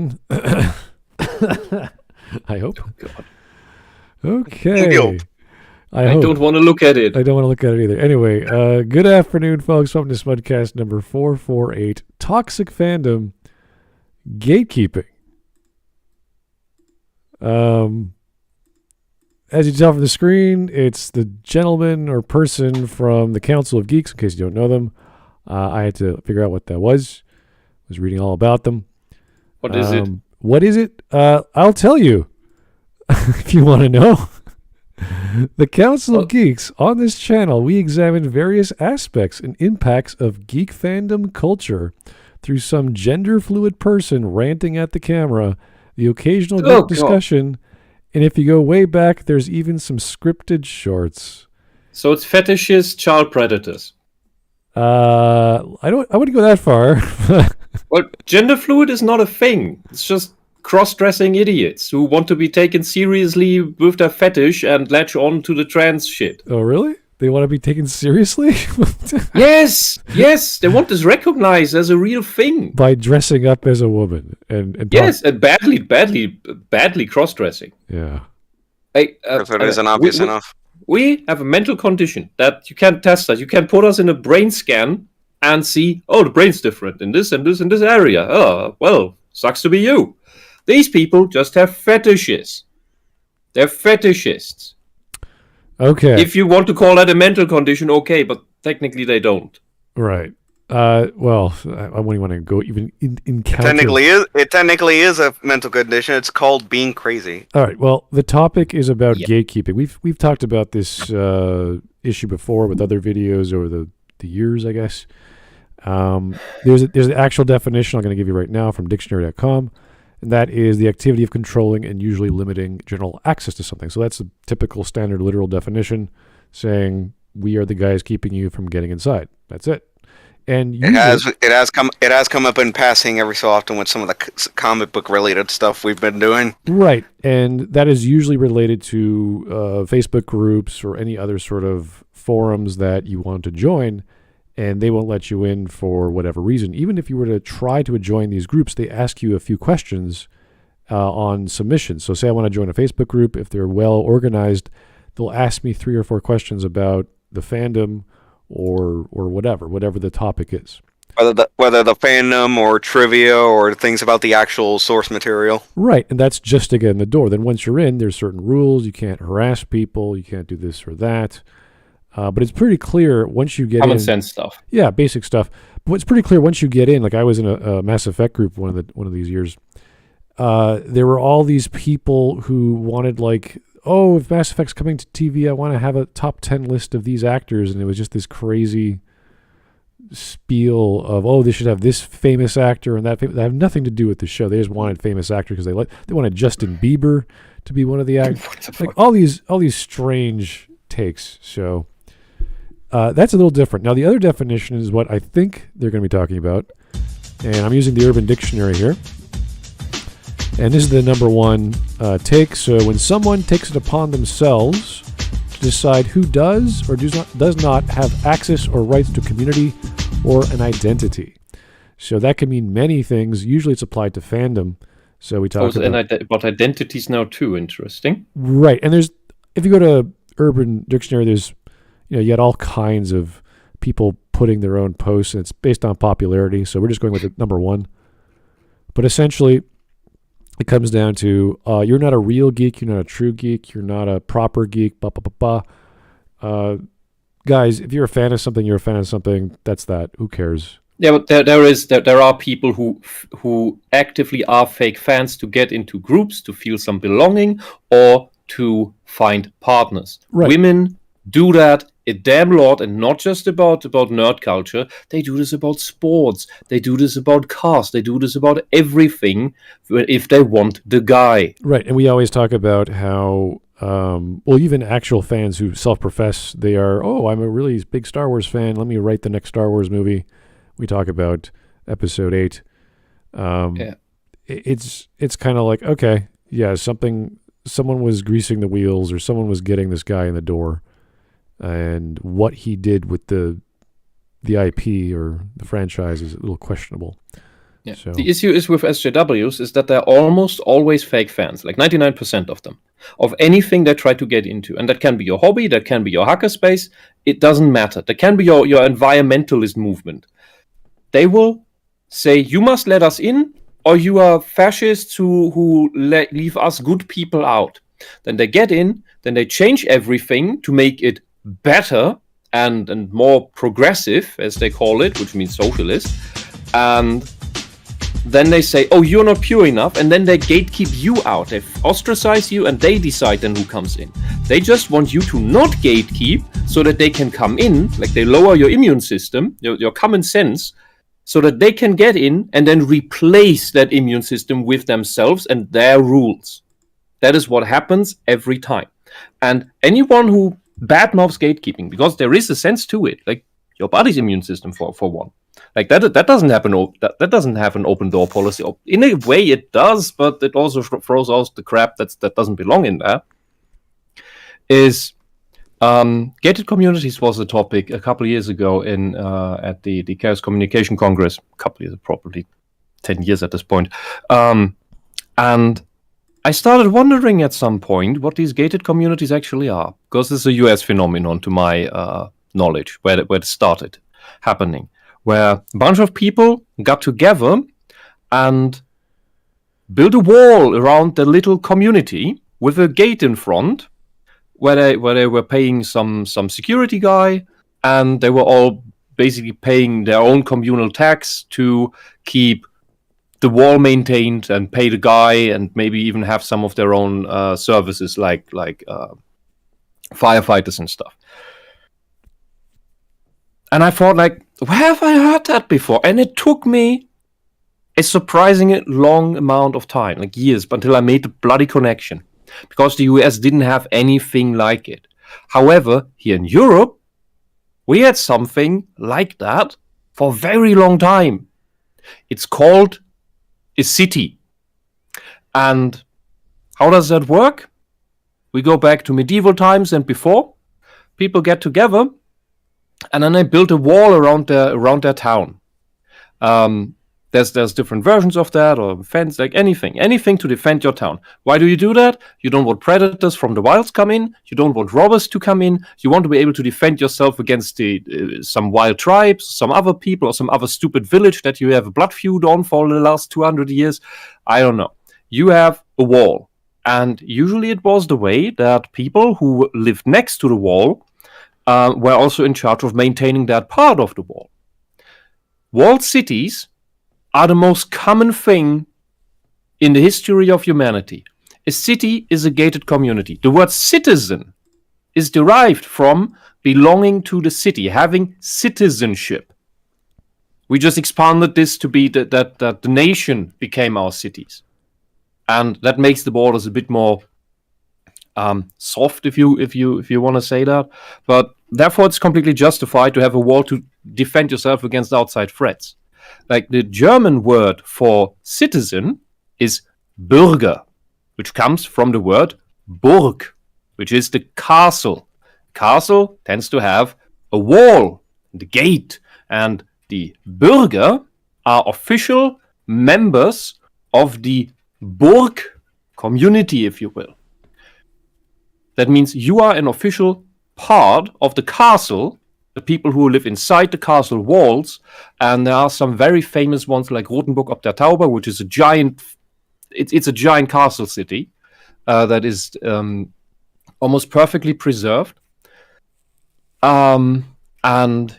one. I hope. Oh, God. Okay. I don't want to look at it. I don't want to look at it either. Anyway, good afternoon, folks. Welcome to Smudcast number 448, Toxic Fandom, Gatekeeping. As you can tell from the screen, it's the gentleman or person from the Council of Geeks, in case you don't know them. I had to figure out what that was. I was reading all about them. What is it? What is it? I'll tell you if you want to know. The Council of Geeks. On this channel, we examine various aspects and impacts of geek fandom culture through some gender-fluid person ranting at the camera, the occasional group discussion, and if you go way back, there's even some scripted shorts. So it's fetishes, child predators. I wouldn't go that far. Well, gender fluid is not a thing. It's just cross-dressing idiots who want to be taken seriously with their fetish and latch on to the trans shit. Oh, really? They want to be taken seriously? Yes! They want this recognized as a real thing. By dressing up as a woman. And yes, and badly cross-dressing. Yeah. If it isn't obvious enough. We have a mental condition that you can't test us. You can put us in a brain scan and see, the brain's different in this and this and this area. Oh, well, sucks to be you. These people just have fetishes. They're fetishists. Okay. If you want to call that a mental condition, okay, but technically they don't. Right. Well, I wouldn't want to go even encounter. It technically is a mental condition. It's called being crazy. All right. Well, the topic is about gatekeeping. We've talked about this issue before with other videos over the years, I guess. There's an actual definition I'm going to give you right now from dictionary.com. And that is the activity of controlling and usually limiting general access to something. So that's a typical standard literal definition saying we are the guys keeping you from getting inside. That's it. And it has come up in passing every so often with some of the comic book related stuff we've been doing. Right. And that is usually related to Facebook groups or any other sort of forums that you want to join. And they won't let you in for whatever reason. Even if you were to try to join these groups, they ask you a few questions on submissions. So say I want to join a Facebook group. If they're well organized, they'll ask me 3 or 4 questions about the fandom or whatever the topic is. Whether the fandom or trivia or things about the actual source material. Right, and that's just to get in the door. Then once you're in, there's certain rules. You can't harass people. You can't do this or that. But it's pretty clear once you get Common sense stuff. Yeah, basic stuff. But it's pretty clear once you get in. Like I was in a Mass Effect group one of these years. There were all these people who wanted if Mass Effect's coming to TV, I want to have a top 10 list of these actors, and it was just this crazy spiel of they should have this famous actor and that. They have nothing to do with the show. They just wanted famous actors because they wanted Justin Bieber to be one of the actors. Like all these strange takes. So. That's a little different. Now, the other definition is what I think they're going to be talking about. And I'm using the Urban Dictionary here. And this is the number one take. So when someone takes it upon themselves to decide who does or does not have access or rights to a community or an identity. So that can mean many things. Usually it's applied to fandom. So we talk about identities now too. Interesting. Right. And if you go to Urban Dictionary, there's you had all kinds of people putting their own posts, and it's based on popularity. So we're just going with the number one. But essentially, it comes down to you're not a real geek, you're not a true geek, you're not a proper geek. Guys, if you're a fan of something, you're a fan of something. That's that. Who cares? Yeah, but there are people who actively are fake fans to get into groups, to feel some belonging, or to find partners. Right. Women do that a damn lot, and not just about nerd culture. They do this about sports. They do this about cars. They do this about everything if they want the guy. Right, and we always talk about how, even actual fans who self-profess they are, I'm a really big Star Wars fan. Let me write the next Star Wars movie. We talk about Episode 8. It's kind of like, okay, yeah, someone was greasing the wheels or someone was getting this guy in the door. And what he did with the IP or the franchise is a little questionable. Yeah. So The issue is with SJWs is that they're almost always fake fans, like 99% of them, of anything they try to get into. And that can be your hobby, that can be your hackerspace. It doesn't matter. That can be your environmentalist movement. They will say, you must let us in, or you are fascists who leave us good people out. Then they get in, then they change everything to make it better and more progressive, as they call it, which means socialist. And then they say, oh, you're not pure enough, and then they gatekeep you out. They ostracize you, and they decide then who comes in. They just want you to not gatekeep so that they can come in, like they lower your immune system, your common sense, so that they can get in and then replace that immune system with themselves and their rules. That is what happens every time. And anyone who badmouths gatekeeping, because there is a sense to it, like your body's immune system for one. Like that doesn't happen. That doesn't have an open door policy. In a way, it does, but it also throws out the crap that doesn't belong in there. Gated communities was a topic a couple of years ago at the Chaos Communication Congress. A couple of years, probably 10 years at this point. And I started wondering at some point what these gated communities actually are, because this is a US phenomenon, to my knowledge, where it started happening, where a bunch of people got together and built a wall around the little community with a gate in front, where they were paying some security guy, and they were all basically paying their own communal tax to keep the wall maintained and pay the guy, and maybe even have some of their own services like firefighters and stuff. And I thought, like, where have I heard that before? And it took me a surprisingly long amount of time, like years, until I made the bloody connection. Because the US didn't have anything like it. However, here in Europe, we had something like that for a very long time. It's called a city. And how does that work? We go back to medieval times and before. People get together, and then they build a wall around their town. There's different versions of that, or fence, like anything to defend your town. Why do you do that? You don't want predators from the wilds come in. You don't want robbers to come in. You want to be able to defend yourself against some wild tribes, some other people, or some other stupid village that you have a blood feud on for the last 200 years. I don't know. You have a wall. And usually it was the way that people who lived next to the wall were also in charge of maintaining that part of the wall. Walled cities are the most common thing in the history of humanity. A city is a gated community. The word citizen is derived from belonging to the city, having citizenship. We just expanded this to be that the nation became our cities. And that makes the borders a bit more soft, if you want to say that. But therefore, it's completely justified to have a wall to defend yourself against outside threats. Like the German word for citizen is Bürger, which comes from the word Burg, which is the castle. Castle tends to have a wall, the gate, and the Bürger are official members of the Burg community, if you will. That means you are an official part of the castle, the people who live inside the castle walls, and there are some very famous ones like Rothenburg ob der Tauber, which is a giant, it's a giant castle city that is almost perfectly preserved. And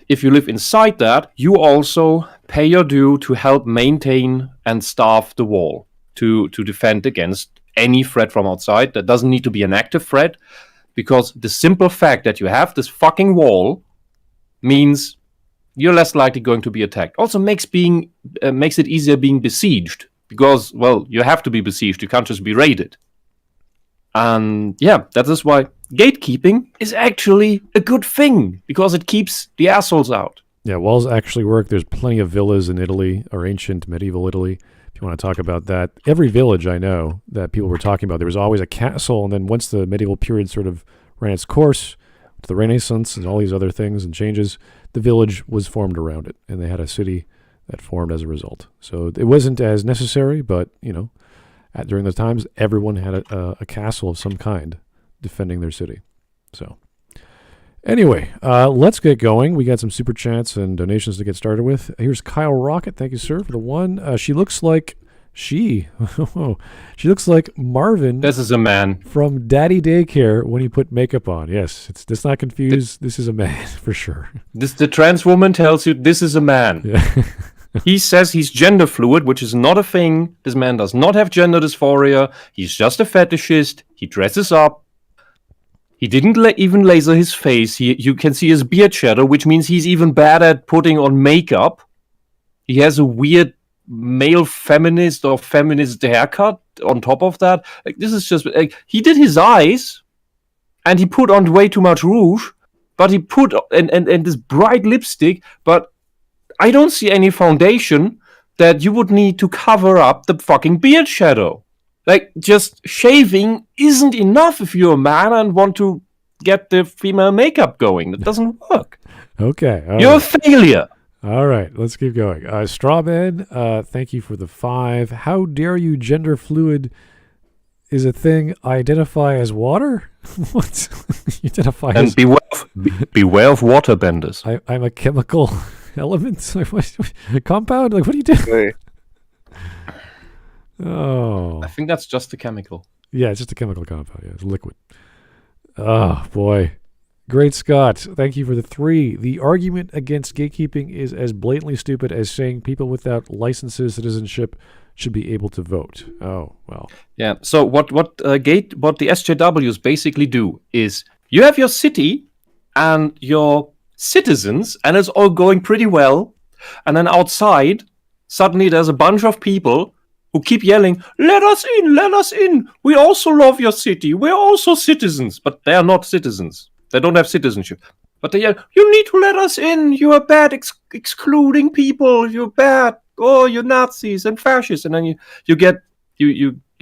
if you live inside that, you also pay your due to help maintain and staff the wall to defend against any threat from outside. That doesn't need to be an active threat, because the simple fact that you have this fucking wall means you're less likely going to be attacked. Also makes it easier being besieged, because, well, you have to be besieged. You can't just be raided. And yeah, that is why gatekeeping is actually a good thing, because it keeps the assholes out. Yeah, walls actually work. There's plenty of villas in Italy, or ancient medieval Italy, if you want to talk about that. Every village I know that people were talking about, there was always a castle, and then once the medieval period sort of ran its course to the Renaissance and all these other things and changes, the village was formed around it, and they had a city that formed as a result. So it wasn't as necessary, but, during those times, everyone had a castle of some kind defending their city. So anyway, let's get going. We got some super chats and donations to get started with. Here's Kyle Rocket. Thank you, sir, for the one. She looks like she looks like Marvin. This is a man from Daddy Daycare when he put makeup on. Yes, let's not confuse. This is a man for sure. The trans woman tells you this is a man. Yeah. He says he's gender fluid, which is not a thing. This man does not have gender dysphoria. He's just a fetishist. He dresses up. He didn't even laser his face. You can see his beard shadow, which means he's even bad at putting on makeup. He has a weird male feminist or feminist haircut on top of that. This is just... he did his eyes, and he put on way too much rouge, but he put... and this bright lipstick, but I don't see any foundation that you would need to cover up the fucking beard shadow. Just shaving isn't enough if you're a man and want to get the female makeup going. That doesn't work. Okay. You're a failure. All right, let's keep going. Strawman, thank you for the 5. How dare you, gender fluid is a thing. I identify as water? What? You identify and as... beware of waterbenders. I'm a chemical element? Compound? What are you doing? Oh. I think that's just a chemical. Yeah, it's just a chemical compound. Yeah, it's liquid. Oh, boy. Great Scott, thank you for the 3. The argument against gatekeeping is as blatantly stupid as saying people without licenses, citizenship should be able to vote. Oh, well. Yeah, so what the SJWs basically do is you have your city and your citizens, and it's all going pretty well, and then outside, suddenly there's a bunch of people who keep yelling, let us in, we also love your city, we're also citizens, but they are not citizens. They don't have citizenship. But they yell, you need to let us in, you are bad excluding people, you're bad, oh, you're Nazis and fascists, and then you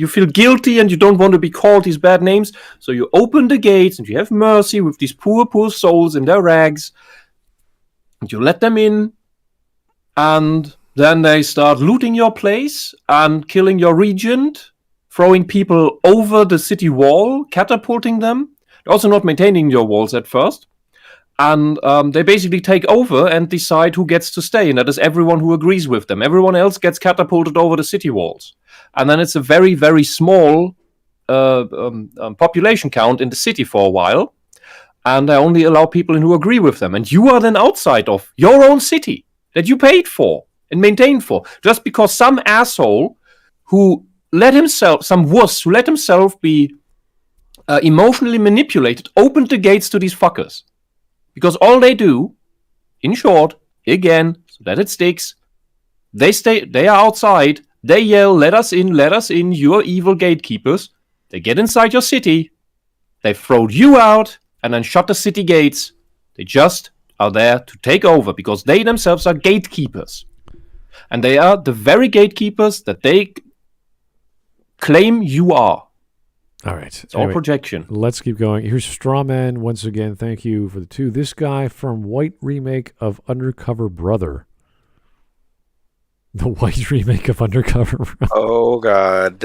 feel guilty and you don't want to be called these bad names, so you open the gates and you have mercy with these poor souls in their rags, and you let them in, and then they start looting your place and killing your regent, throwing people over the city wall, catapulting them. They're also not maintaining your walls at first. And they basically take over and decide who gets to stay, and that is everyone who agrees with them. Everyone else gets catapulted over the city walls. And then it's a very, very small population count in the city for a while, and they only allow people in who agree with them. And you are then outside of your own city that you paid for and maintained for, just because some asshole who let himself, some wuss who let himself be emotionally manipulated, opened the gates to these fuckers. Because all they do, in short, again, so that it sticks, they are outside, they yell, let us in, you're evil gatekeepers. They get inside your city, they throw you out, and then shut the city gates. They just are there to take over, because they themselves are gatekeepers. And they are the very gatekeepers that they claim you are. All right. It's all projection. Let's keep going. Here's Strawman once again. Thank you for the 2. This guy from White remake of Undercover Brother. The White remake of Undercover Brother. Oh, God.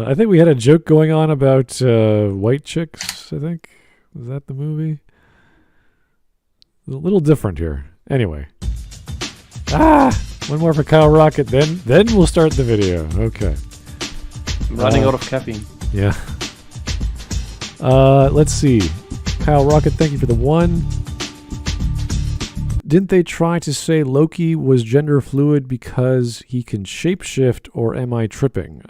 I think we had a joke going on about white chicks, I think. Was that the movie? A little different here. Anyway. One more for Kyle Rocket, then we'll start the video. Okay. I'm running out of caffeine. Yeah. Let's see. Kyle Rocket, thank you for the 1. Didn't they try to say Loki was gender fluid because he can shapeshift, or am I tripping?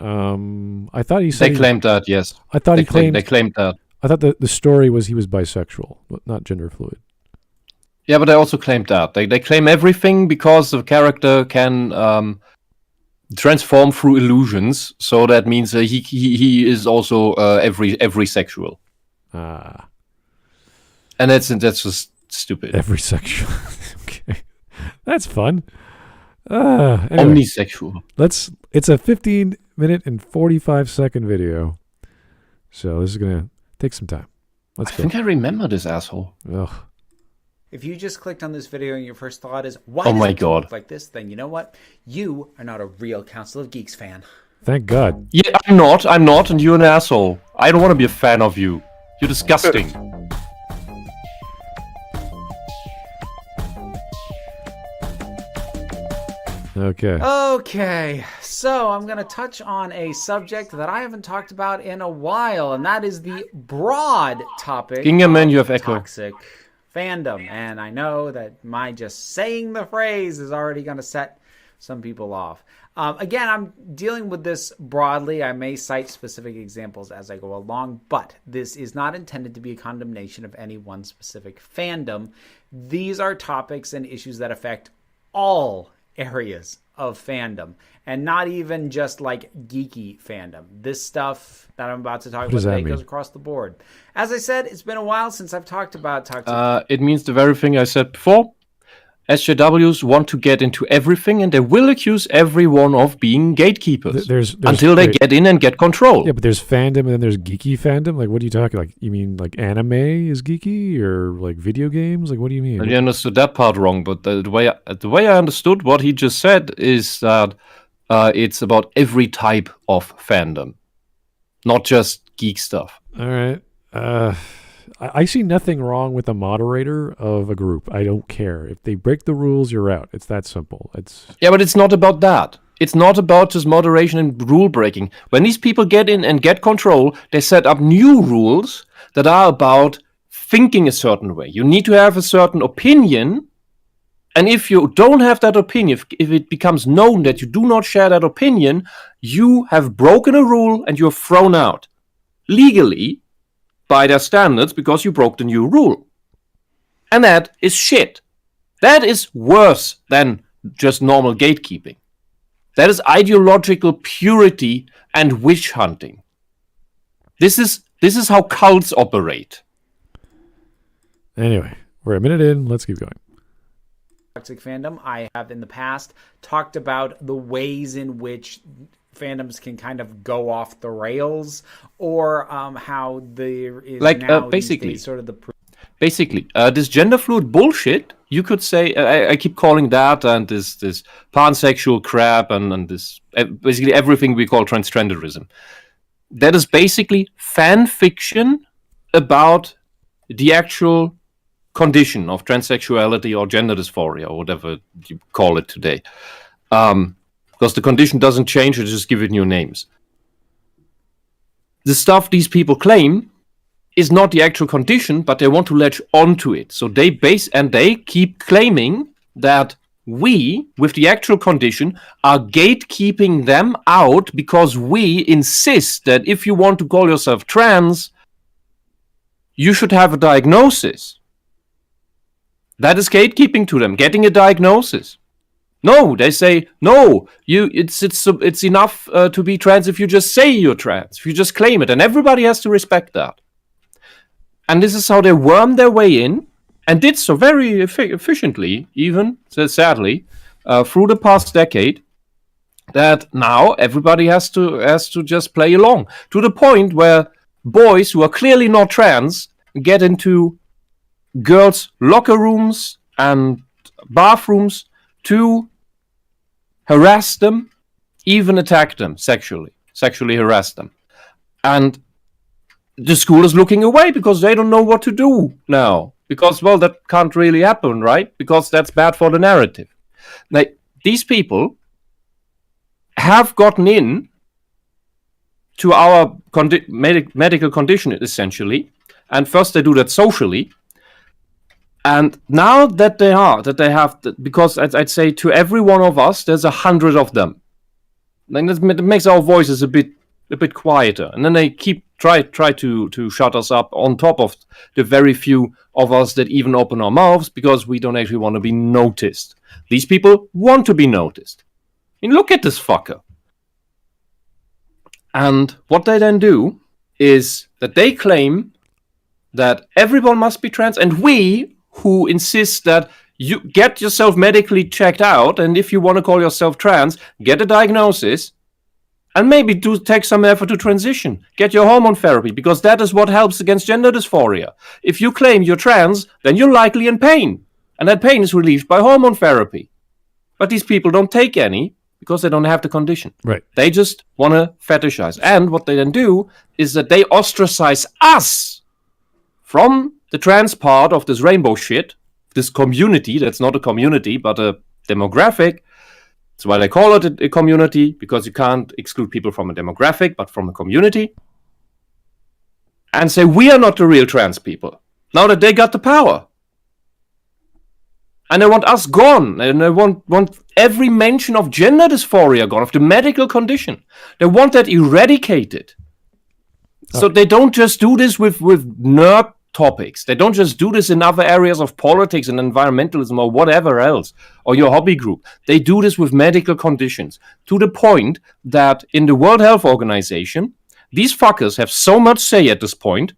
I thought he said... They claimed that, yes. I thought they claimed that. I thought the story was he was bisexual, but not gender fluid. Yeah, but they also claimed that. They claim everything because the character can transform through illusions, so that means he is also every sexual. And that's just stupid. Every sexual. Okay. That's fun. Anyway, omnisexual. It's a 15-minute and 45-second video. So this is going to take some time. Let's go. I think I remember this asshole. Ugh. If you just clicked on this video and your first thought is, why Oh does my it God. look like this? Then you know what? You are not a real Council of Geeks fan. Thank God. Yeah, I'm not, and you're an asshole. I don't want to be a fan of you. You're disgusting. Okay. Okay, so I'm going to touch on a subject that I haven't talked about in a while, and that is the broad topic Gingerman, you of have echo. toxic fandom. And I know that my just saying the phrase is already going to set some people off. Again, I'm dealing with this broadly. I may cite specific examples as I go along, but this is not intended to be a condemnation of any one specific fandom. These are topics and issues that affect all areas of fandom, and not even just like geeky fandom. This stuff that I'm about to talk about today goes across the board. As I said, it's been a while since I've talked about toxic. It means the very thing I said before. SJWs want to get into everything, and they will accuse everyone of being gatekeepers until they get in and get control. Yeah, but there's fandom and then there's geeky fandom. Like, what are you talking? Like, you mean like anime is geeky, or like video games? Like, what do you mean? You understood that part wrong, but the way I understood what he just said is that it's about every type of fandom, not just geek stuff. All right. I see nothing wrong with the moderator of a group. I don't care. If they break the rules, you're out. It's that simple. Yeah, but it's not about that. It's not about just moderation and rule breaking. When these people get in and get control, they set up new rules that are about thinking a certain way. You need to have a certain opinion, and if you don't have that opinion, if it becomes known that you do not share that opinion, you have broken a rule and you're thrown out. Legally, by their standards, because you broke the new rule. And that is shit. That is worse than just normal gatekeeping. That is ideological purity and witch hunting. This is how cults operate. Anyway, we're a minute in. Let's keep going. Toxic fandom. I have in the past talked about the ways in which fandoms can kind of go off the rails, or how there is now basically sort of the this gender fluid bullshit. You could say I keep calling that, and this pansexual crap, and this basically everything we call transgenderism. That is basically fan fiction about the actual condition of transsexuality or gender dysphoria or whatever you call it today. Because the condition doesn't change, you just give it new names. The stuff these people claim is not the actual condition, but they want to latch onto it. So they keep claiming that we, with the actual condition, are gatekeeping them out because we insist that if you want to call yourself trans, you should have a diagnosis. That is gatekeeping to them, getting a diagnosis. No, they say, no, it's enough to be trans if you just say you're trans, if you just claim it, and everybody has to respect that. And this is how they worm their way in, and did so very efficiently, even, sadly, through the past decade, that now everybody has to just play along, to the point where boys who are clearly not trans get into girls' locker rooms and bathrooms to harass them, even attack them sexually harass them. And the school is looking away because they don't know what to do now. Because, well, that can't really happen, right? Because that's bad for the narrative. Now, these people have gotten in to our medical condition, essentially. And first they do that socially. And now that they have, because I'd say to every one of us, there's 100 of them. Then it makes our voices a bit quieter. And then they try to shut us up on top of the very few of us that even open our mouths because we don't actually want to be noticed. These people want to be noticed. I mean, look at this fucker. And what they then do is that they claim that everyone must be trans, and we who insist that you get yourself medically checked out, and if you want to call yourself trans, get a diagnosis, and maybe do take some effort to transition. Get your hormone therapy, because that is what helps against gender dysphoria. If you claim you're trans, then you're likely in pain. And that pain is relieved by hormone therapy. But these people don't take any because they don't have the condition. Right. They just want to fetishize. And what they then do is that they ostracize us from the trans part of this rainbow shit, this community that's not a community but a demographic. That's why they call it a community, because you can't exclude people from a demographic but from a community. And say, we are not the real trans people. Now that they got the power. And they want us gone. And they want every mention of gender dysphoria gone, of the medical condition. They want that eradicated. So they don't just do this with nerd topics. They don't just do this in other areas of politics and environmentalism or whatever else, or your hobby group. They do this with medical conditions, to the point that in the World Health Organization, these fuckers have so much say at this point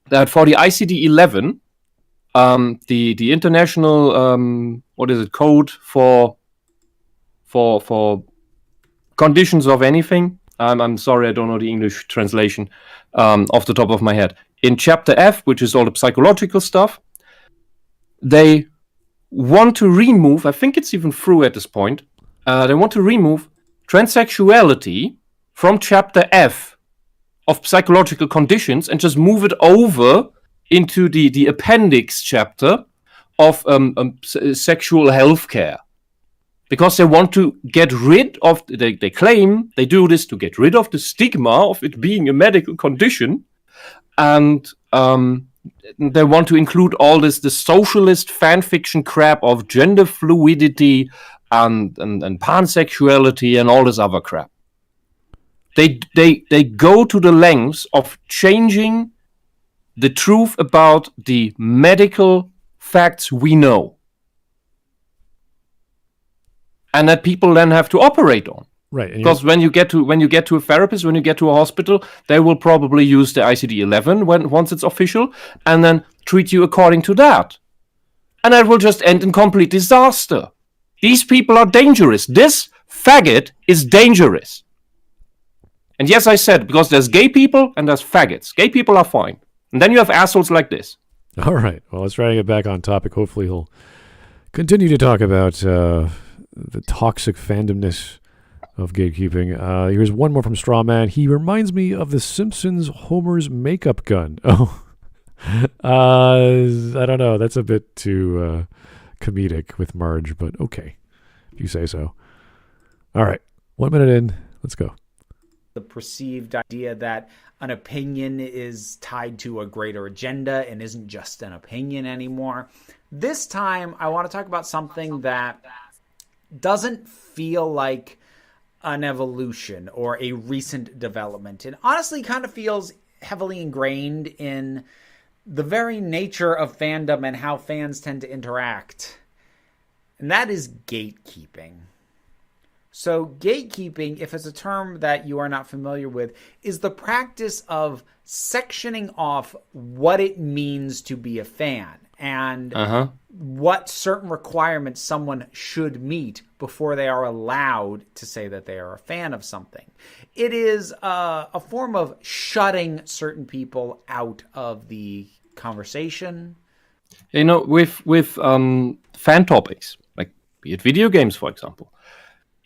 that for the ICD-11, the international code for conditions of anything. I'm sorry, I don't know the English translation off the top of my head. In chapter F, which is all the psychological stuff, they want to remove, I think it's even through at this point, they want to remove transsexuality from chapter F of psychological conditions and just move it over into the appendix chapter of sexual health care. Because they want to get rid of, they claim they do this to get rid of the stigma of it being a medical condition, and they want to include all the socialist fan fiction crap of gender fluidity and pansexuality and all this other crap. They go to the lengths of changing the truth about the medical facts we know, and that people then have to operate on. Right. Because when you get to a therapist, when you get to a hospital, they will probably use the ICD-11 once it's official, and then treat you according to that. And that will just end in complete disaster. These people are dangerous. This faggot is dangerous. And yes, I said, because there's gay people and there's faggots. Gay people are fine. And then you have assholes like this. All right. Well, let's try to get back on topic. Hopefully he'll continue to talk about the toxic fandomness of gatekeeping. Here's one more from Strawman. He reminds me of The Simpsons Homer's makeup gun. Oh, I don't know. That's a bit too comedic with Marge, but okay, if you say so. All right. 1 minute in. Let's go. The perceived idea that an opinion is tied to a greater agenda and isn't just an opinion anymore. This time, I want to talk about something that doesn't feel like an evolution or a recent development. It honestly kind of feels heavily ingrained in the very nature of fandom and how fans tend to interact. And that is gatekeeping. So gatekeeping, if it's a term that you are not familiar with, is the practice of sectioning off what it means to be a fan and what certain requirements someone should meet before they are allowed to say that they are a fan of something. It is a form of shutting certain people out of the conversation. You know, with fan topics, like be it video games, for example,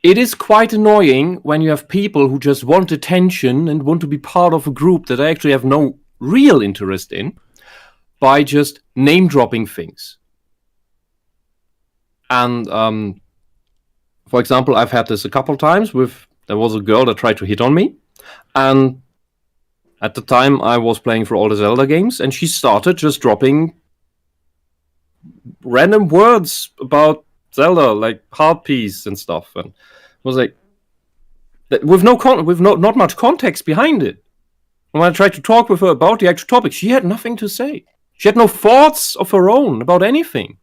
it is quite annoying when you have people who just want attention and want to be part of a group that they actually have no real interest in by just name-dropping things. And, for example, I've had this a couple times there was a girl that tried to hit on me, and at the time I was playing for all the Zelda games, and she started just dropping random words about Zelda, like heart piece and stuff, and was like, with not much context behind it. And when I tried to talk with her about the actual topic, she had nothing to say. She had no thoughts of her own about anything.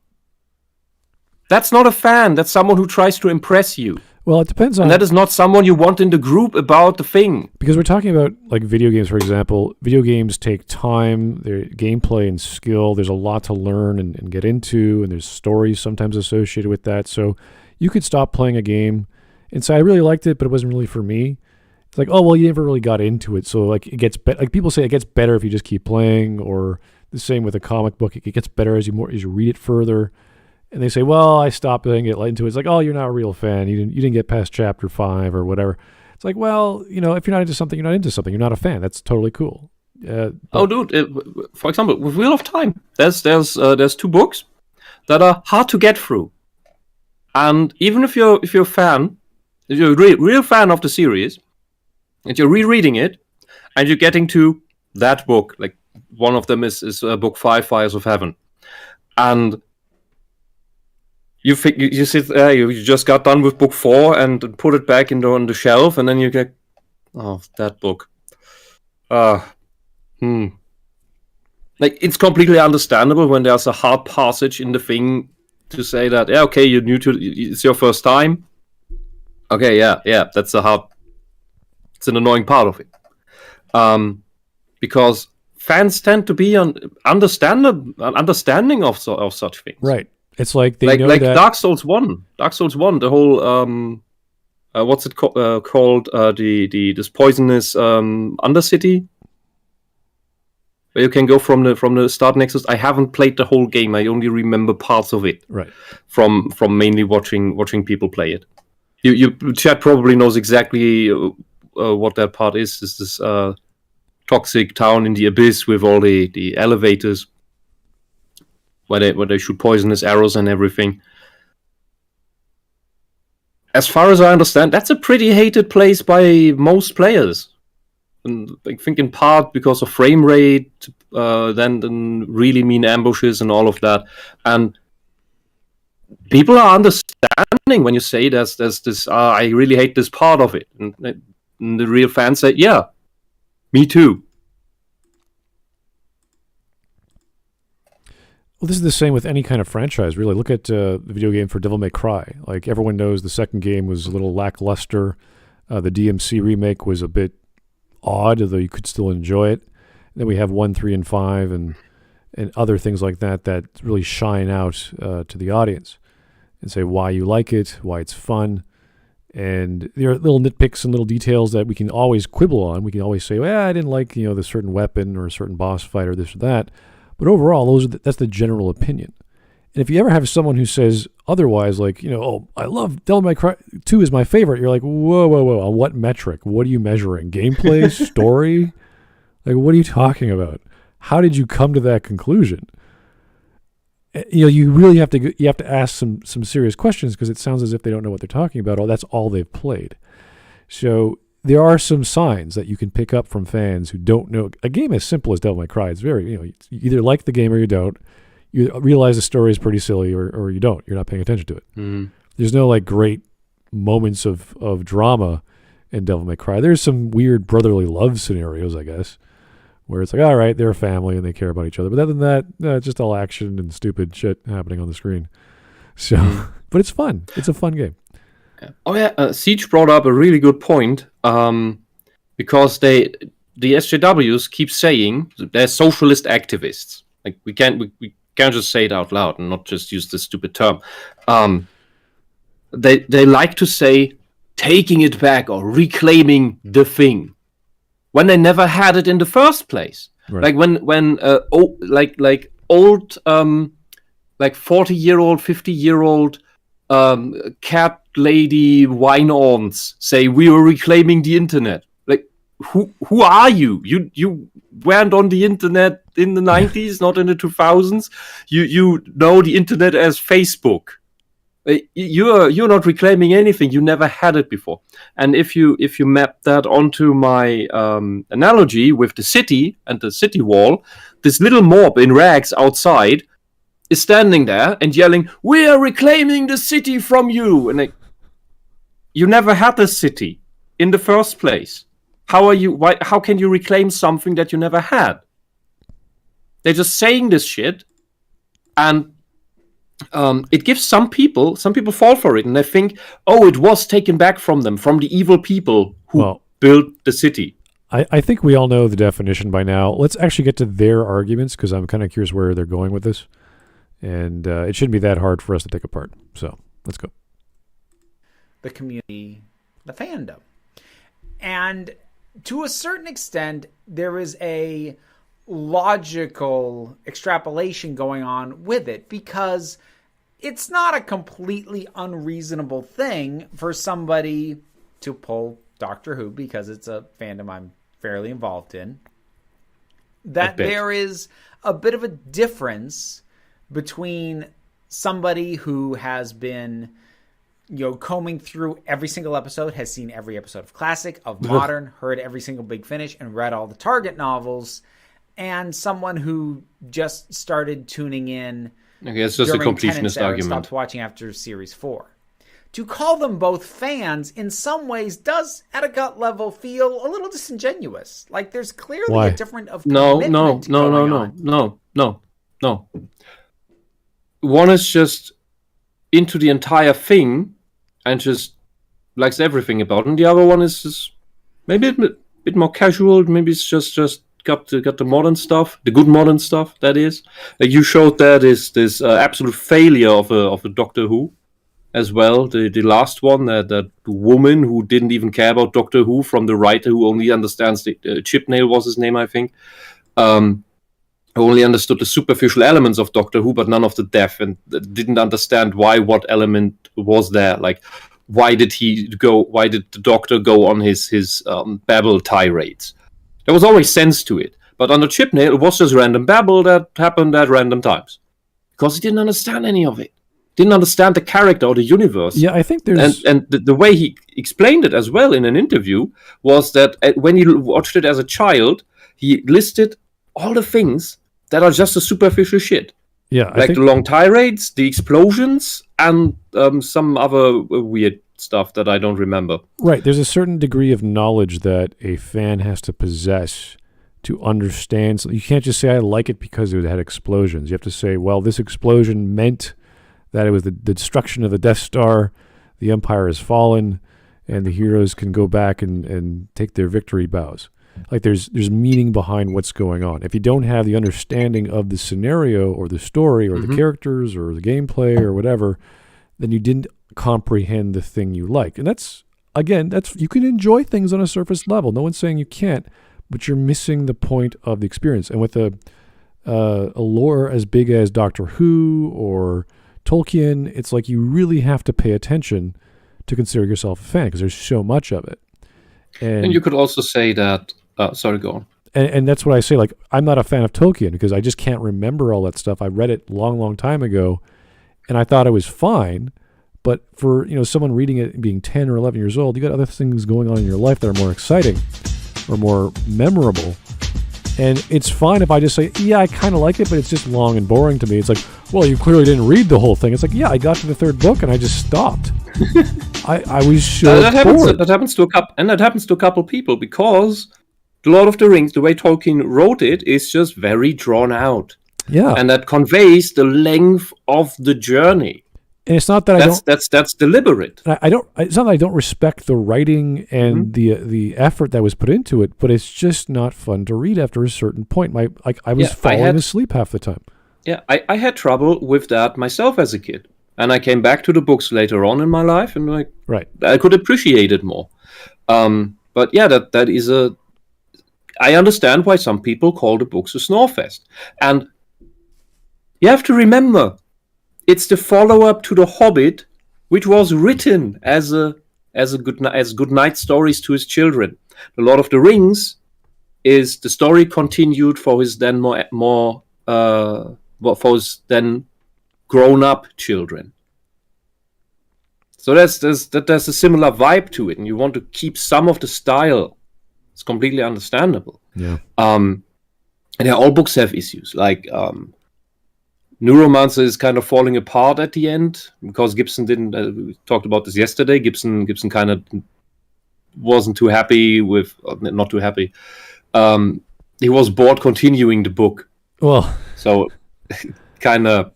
That's not a fan. That's someone who tries to impress you. Well, it depends on... And that is not someone you want in the group about the thing. Because we're talking about, like, video games, for example. Video games take time, their gameplay and skill. There's a lot to learn and get into, and there's stories sometimes associated with that. So you could stop playing a game and say, I really liked it, but it wasn't really for me. It's like, oh, well, you never really got into it. So, like, it gets like people say it gets better if you just keep playing, or the same with a comic book. It gets better as you read it further. and they say, well, I stopped and get into it. It's like, oh, you're not a real fan. You didn't get past chapter 5 or whatever. It's like, well, if you're not into something, you're not into something. You're not a fan. That's totally cool. Dude, for example, with Wheel of Time, there's 2 books that are hard to get through. And even if you're a fan, if you're a real fan of the series, and you're rereading it, and you're getting to that book, like one of them is book 5, Fires of Heaven, and you sit there, you just got done with book 4 and put it back on the shelf, and then you get, oh, that book. Like, it's completely understandable when there's a hard passage in the thing to say that, yeah, okay, you're new to it's your first time. Okay, yeah, it's an annoying part of it. Because fans tend to be understanding of such things. Right. It's like they know like that Dark Souls 1, the whole what's it called? This poisonous Undercity, where you can go from the start nexus. I haven't played the whole game. I only remember parts of it. Right. From mainly watching people play it. You chat probably knows exactly what that part is. It's this toxic town in the abyss with all the elevators where they shoot poisonous arrows and everything. As far as I understand, that's a pretty hated place by most players. And I think in part because of frame rate, then really mean ambushes and all of that. And people are understanding when you say there's this, I really hate this part of it. And the real fans say, yeah, me too. Well, this is the same with any kind of franchise, really. Look at the video game for Devil May Cry. Like, everyone knows the second game was a little lackluster. The DMC remake was a bit odd, although you could still enjoy it. Then we have 1, 3, and 5 and other things like that really shine out to the audience and say why you like it, why it's fun. And there are little nitpicks and little details that we can always quibble on. We can always say, well, I didn't like this certain weapon or a certain boss fight or this or that. But overall, that's the general opinion. And if you ever have someone who says otherwise, like, oh, I love Devil May Cry 2 is my favorite, you're like, whoa, on what metric? What are you measuring? Gameplay? Story? Like, what are you talking about? How did you come to that conclusion? You really have to ask some serious questions, because it sounds as if they don't know what they're talking about. Oh, that's all they've played. So there are some signs that you can pick up from fans who don't know. A game as simple as Devil May Cry, it's very, you either like the game or you don't. You realize the story is pretty silly or you don't. You're not paying attention to it. Mm-hmm. There's no like great moments of drama in Devil May Cry. There's some weird brotherly love scenarios, I guess, where it's like, all right, they're a family and they care about each other. But other than that, it's just all action and stupid shit happening on the screen. So, but it's fun. It's a fun game. Oh yeah, Siege brought up a really good point, because the SJWs keep saying they're socialist activists. Like, we can't just say it out loud and not just use this stupid term. They like to say taking it back or reclaiming the thing when they never had it in the first place. Right. Like when old 40-year-old, 50-year-old cat lady wine-ons say we were reclaiming the internet. Like, who are you? You weren't on the internet in the 90s, not in the 2000s. You know the internet as Facebook. You're not reclaiming anything. You never had it before. And if you map that onto my analogy with the city and the city wall, this little mob in rags outside is standing there and yelling, "We are reclaiming the city from you!" And you never had the city in the first place. How can you reclaim something that you never had? They're just saying this shit, and it gives some people fall for it, and they think, oh, it was taken back from them, from the evil people who built the city. I think we all know the definition by now. Let's actually get to their arguments, because I'm kind of curious where they're going with this. And it shouldn't be that hard for us to pick apart. So let's go. The community, the fandom. And to a certain extent, there is a logical extrapolation going on with it, because it's not a completely unreasonable thing for somebody to pull Doctor Who, because it's a fandom I'm fairly involved in, that there is a bit of a difference between somebody who has been, combing through every single episode, has seen every episode of Classic, of Modern, heard every single Big Finish, and read all the Target novels, and someone who just started tuning in. Okay, it's just a completionist argument. Stopped watching after Series 4. To call them both fans in some ways does, at a gut level, feel a little disingenuous. Like there's clearly a different of commitment going on. No. One is just into the entire thing and just likes everything about it. And the other one is just maybe a bit more casual. Maybe it's just got the modern stuff, the good modern stuff, that is. You showed that this absolute failure of a Doctor Who as well. The last one, that woman who didn't even care about Doctor Who, from the writer who only understands Chibnall was his name, I think. Who only understood the superficial elements of Doctor Who, but none of the depth, and didn't understand what element was there. Like, why did the Doctor go on his babble tirades? There was always sense to it. But under Chibnall, it was just random babble that happened at random times. Because he didn't understand any of it. Didn't understand the character or the universe. Yeah, I think there's... And the way he explained it as well in an interview was that when he watched it as a child, he listed all the things that are just a superficial shit. Yeah, like the long tirades, the explosions, and some other weird stuff that I don't remember. Right, there's a certain degree of knowledge that a fan has to possess to understand. So you can't just say, I like it because it had explosions. You have to say, well, this explosion meant that it was the destruction of the Death Star, the Empire has fallen, and the heroes can go back and take their victory bows. Like there's meaning behind what's going on. If you don't have the understanding of the scenario or the story or the characters or the gameplay or whatever, then you didn't comprehend the thing you like. And that's you can enjoy things on a surface level. No one's saying you can't, but you're missing the point of the experience. And with a lore as big as Doctor Who or Tolkien, it's like you really have to pay attention to consider yourself a fan because there's so much of it. And you could also say that... sorry, go on. And that's what I say. Like, I'm not a fan of Tolkien because I just can't remember all that stuff. I read it long time ago, and I thought it was fine. But for someone reading it being 10 or 11 years old, you got other things going on in your life that are more exciting or more memorable. And it's fine if I just say, yeah, I kind of like it, but it's just long and boring to me. It's like, well, you clearly didn't read the whole thing. It's like, yeah, I got to the third book and I just stopped. I was so bored. That happens to a couple people because The Lord of the Rings, the way Tolkien wrote it, is just very drawn out. Yeah, and that conveys the length of the journey. And it's not that that's deliberate. It's not that I don't respect the writing and the effort that was put into it, but it's just not fun to read after a certain point. I was falling asleep half the time. Yeah, I had trouble with that myself as a kid, and I came back to the books later on in my life, and I could appreciate it more. But yeah, that is I understand why some people call the books a snorefest, and you have to remember. It's the follow-up to The Hobbit, which was written as good night stories to his children. The Lord of the Rings is the story continued for his then for his then grown-up children. So there's a similar vibe to it, and you want to keep some of the style. It's completely understandable. Yeah. And all books have issues like. Neuromancer is kind of falling apart at the end because Gibson didn't. We talked about this yesterday. Gibson kind of wasn't too happy with, not too happy. He was bored continuing the book. Well, so kind of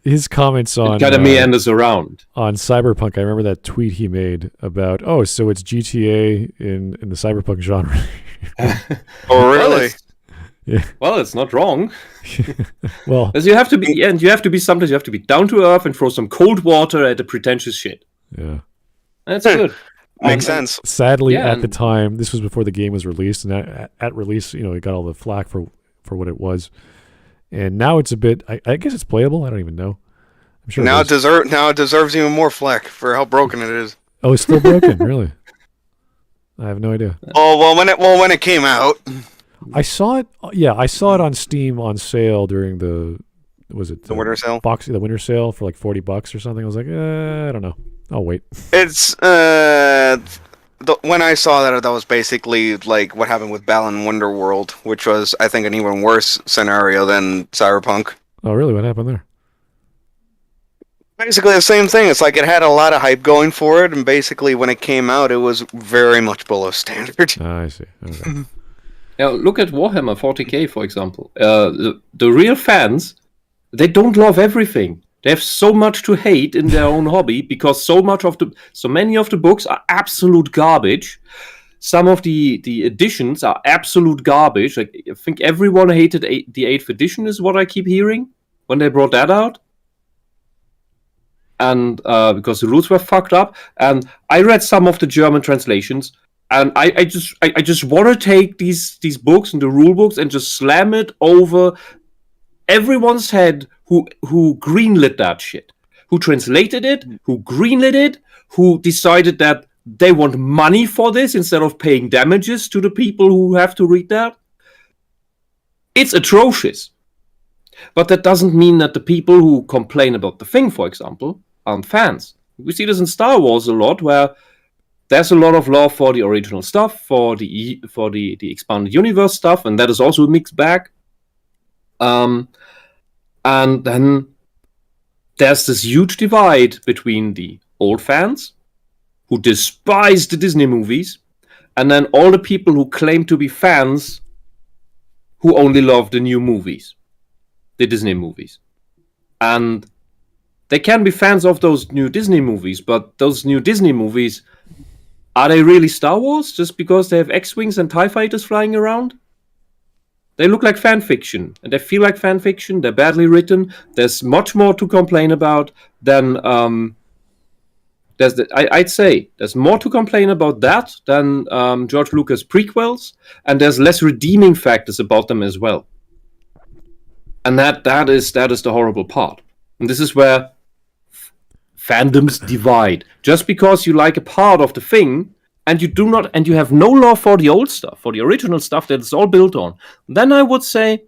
his comments on kind of meanders around on Cyberpunk. I remember that tweet he made about so it's GTA in the Cyberpunk genre. Oh, really? Yeah. Well, it's not wrong. Well, as you have to be, and you have to be down to earth and throw some cold water at the pretentious shit. Yeah, that's good. Makes sense. Sadly, at the time, this was before the game was released, and at release, it got all the flack for what it was. And now it's a bit. I guess it's playable. I don't even know. I'm sure Now it is. it deserves even more flack for how broken it is. Oh, it's still broken, really? I have no idea. Oh when it came out. I saw it. Yeah, I saw it on Steam on sale during the winter sale? the winter sale for like $40 or something. I was like, I don't know. I'll wait. It's when I saw that was basically like what happened with Balan Wonderworld, which was I think an even worse scenario than Cyberpunk. Oh, really? What happened there? Basically the same thing. It's like it had a lot of hype going for it, and basically when it came out, it was very much below standard. I see. Okay. Now, look at Warhammer 40k, for example. The real fans, they don't love everything. They have so much to hate in their own hobby because so many of the books are absolute garbage. Some of the editions are absolute garbage. Like, I think everyone hated the 8th edition, is what I keep hearing when they brought that out. And because the rules were fucked up. And I read some of the German translations. And I just want to take these books and the rule books and just slam it over everyone's head who greenlit that shit, who translated it, who greenlit it, who decided that they want money for this instead of paying damages to the people who have to read that. It's atrocious. But that doesn't mean that the people who complain about the thing, for example, aren't fans. We see this in Star Wars a lot, where there's a lot of love for the original stuff, for the expanded universe stuff, and that is also a mixed bag. And then there's this huge divide between the old fans, who despise the Disney movies, and then all the people who claim to be fans, who only love the new movies, the Disney movies. And they can be fans of those new Disney movies, but those new Disney movies, are they really Star Wars just because they have X-Wings and TIE fighters flying around? They look like fan fiction, and they feel like fan fiction. They're badly written. There's much more to complain about than... I'd say there's more to complain about that than George Lucas' prequels, and there's less redeeming factors about them as well. And that is the horrible part. And this is where fandoms divide. Just because you like a part of the thing, and you have no love for the old stuff, for the original stuff that it's all built on, then I would say,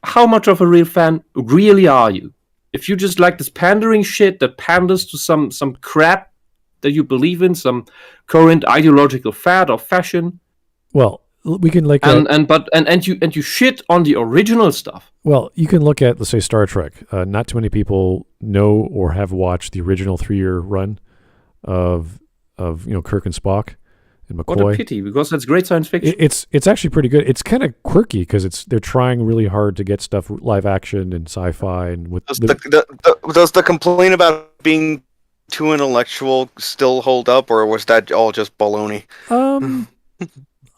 how much of a real fan really are you? If you just like this pandering shit that panders to some crap that you believe in, some current ideological fad or fashion, Well, we can like and you shit on the original stuff. Well, you can look at, let's say, Star Trek. Not too many people know or have watched the original 3-year run of Kirk and Spock and McCoy. What a pity, because that's great science fiction. It's actually pretty good. It's kind of quirky because they're trying really hard to get stuff live action and sci-fi and with. Does the complaint about being too intellectual still hold up, or was that all just baloney?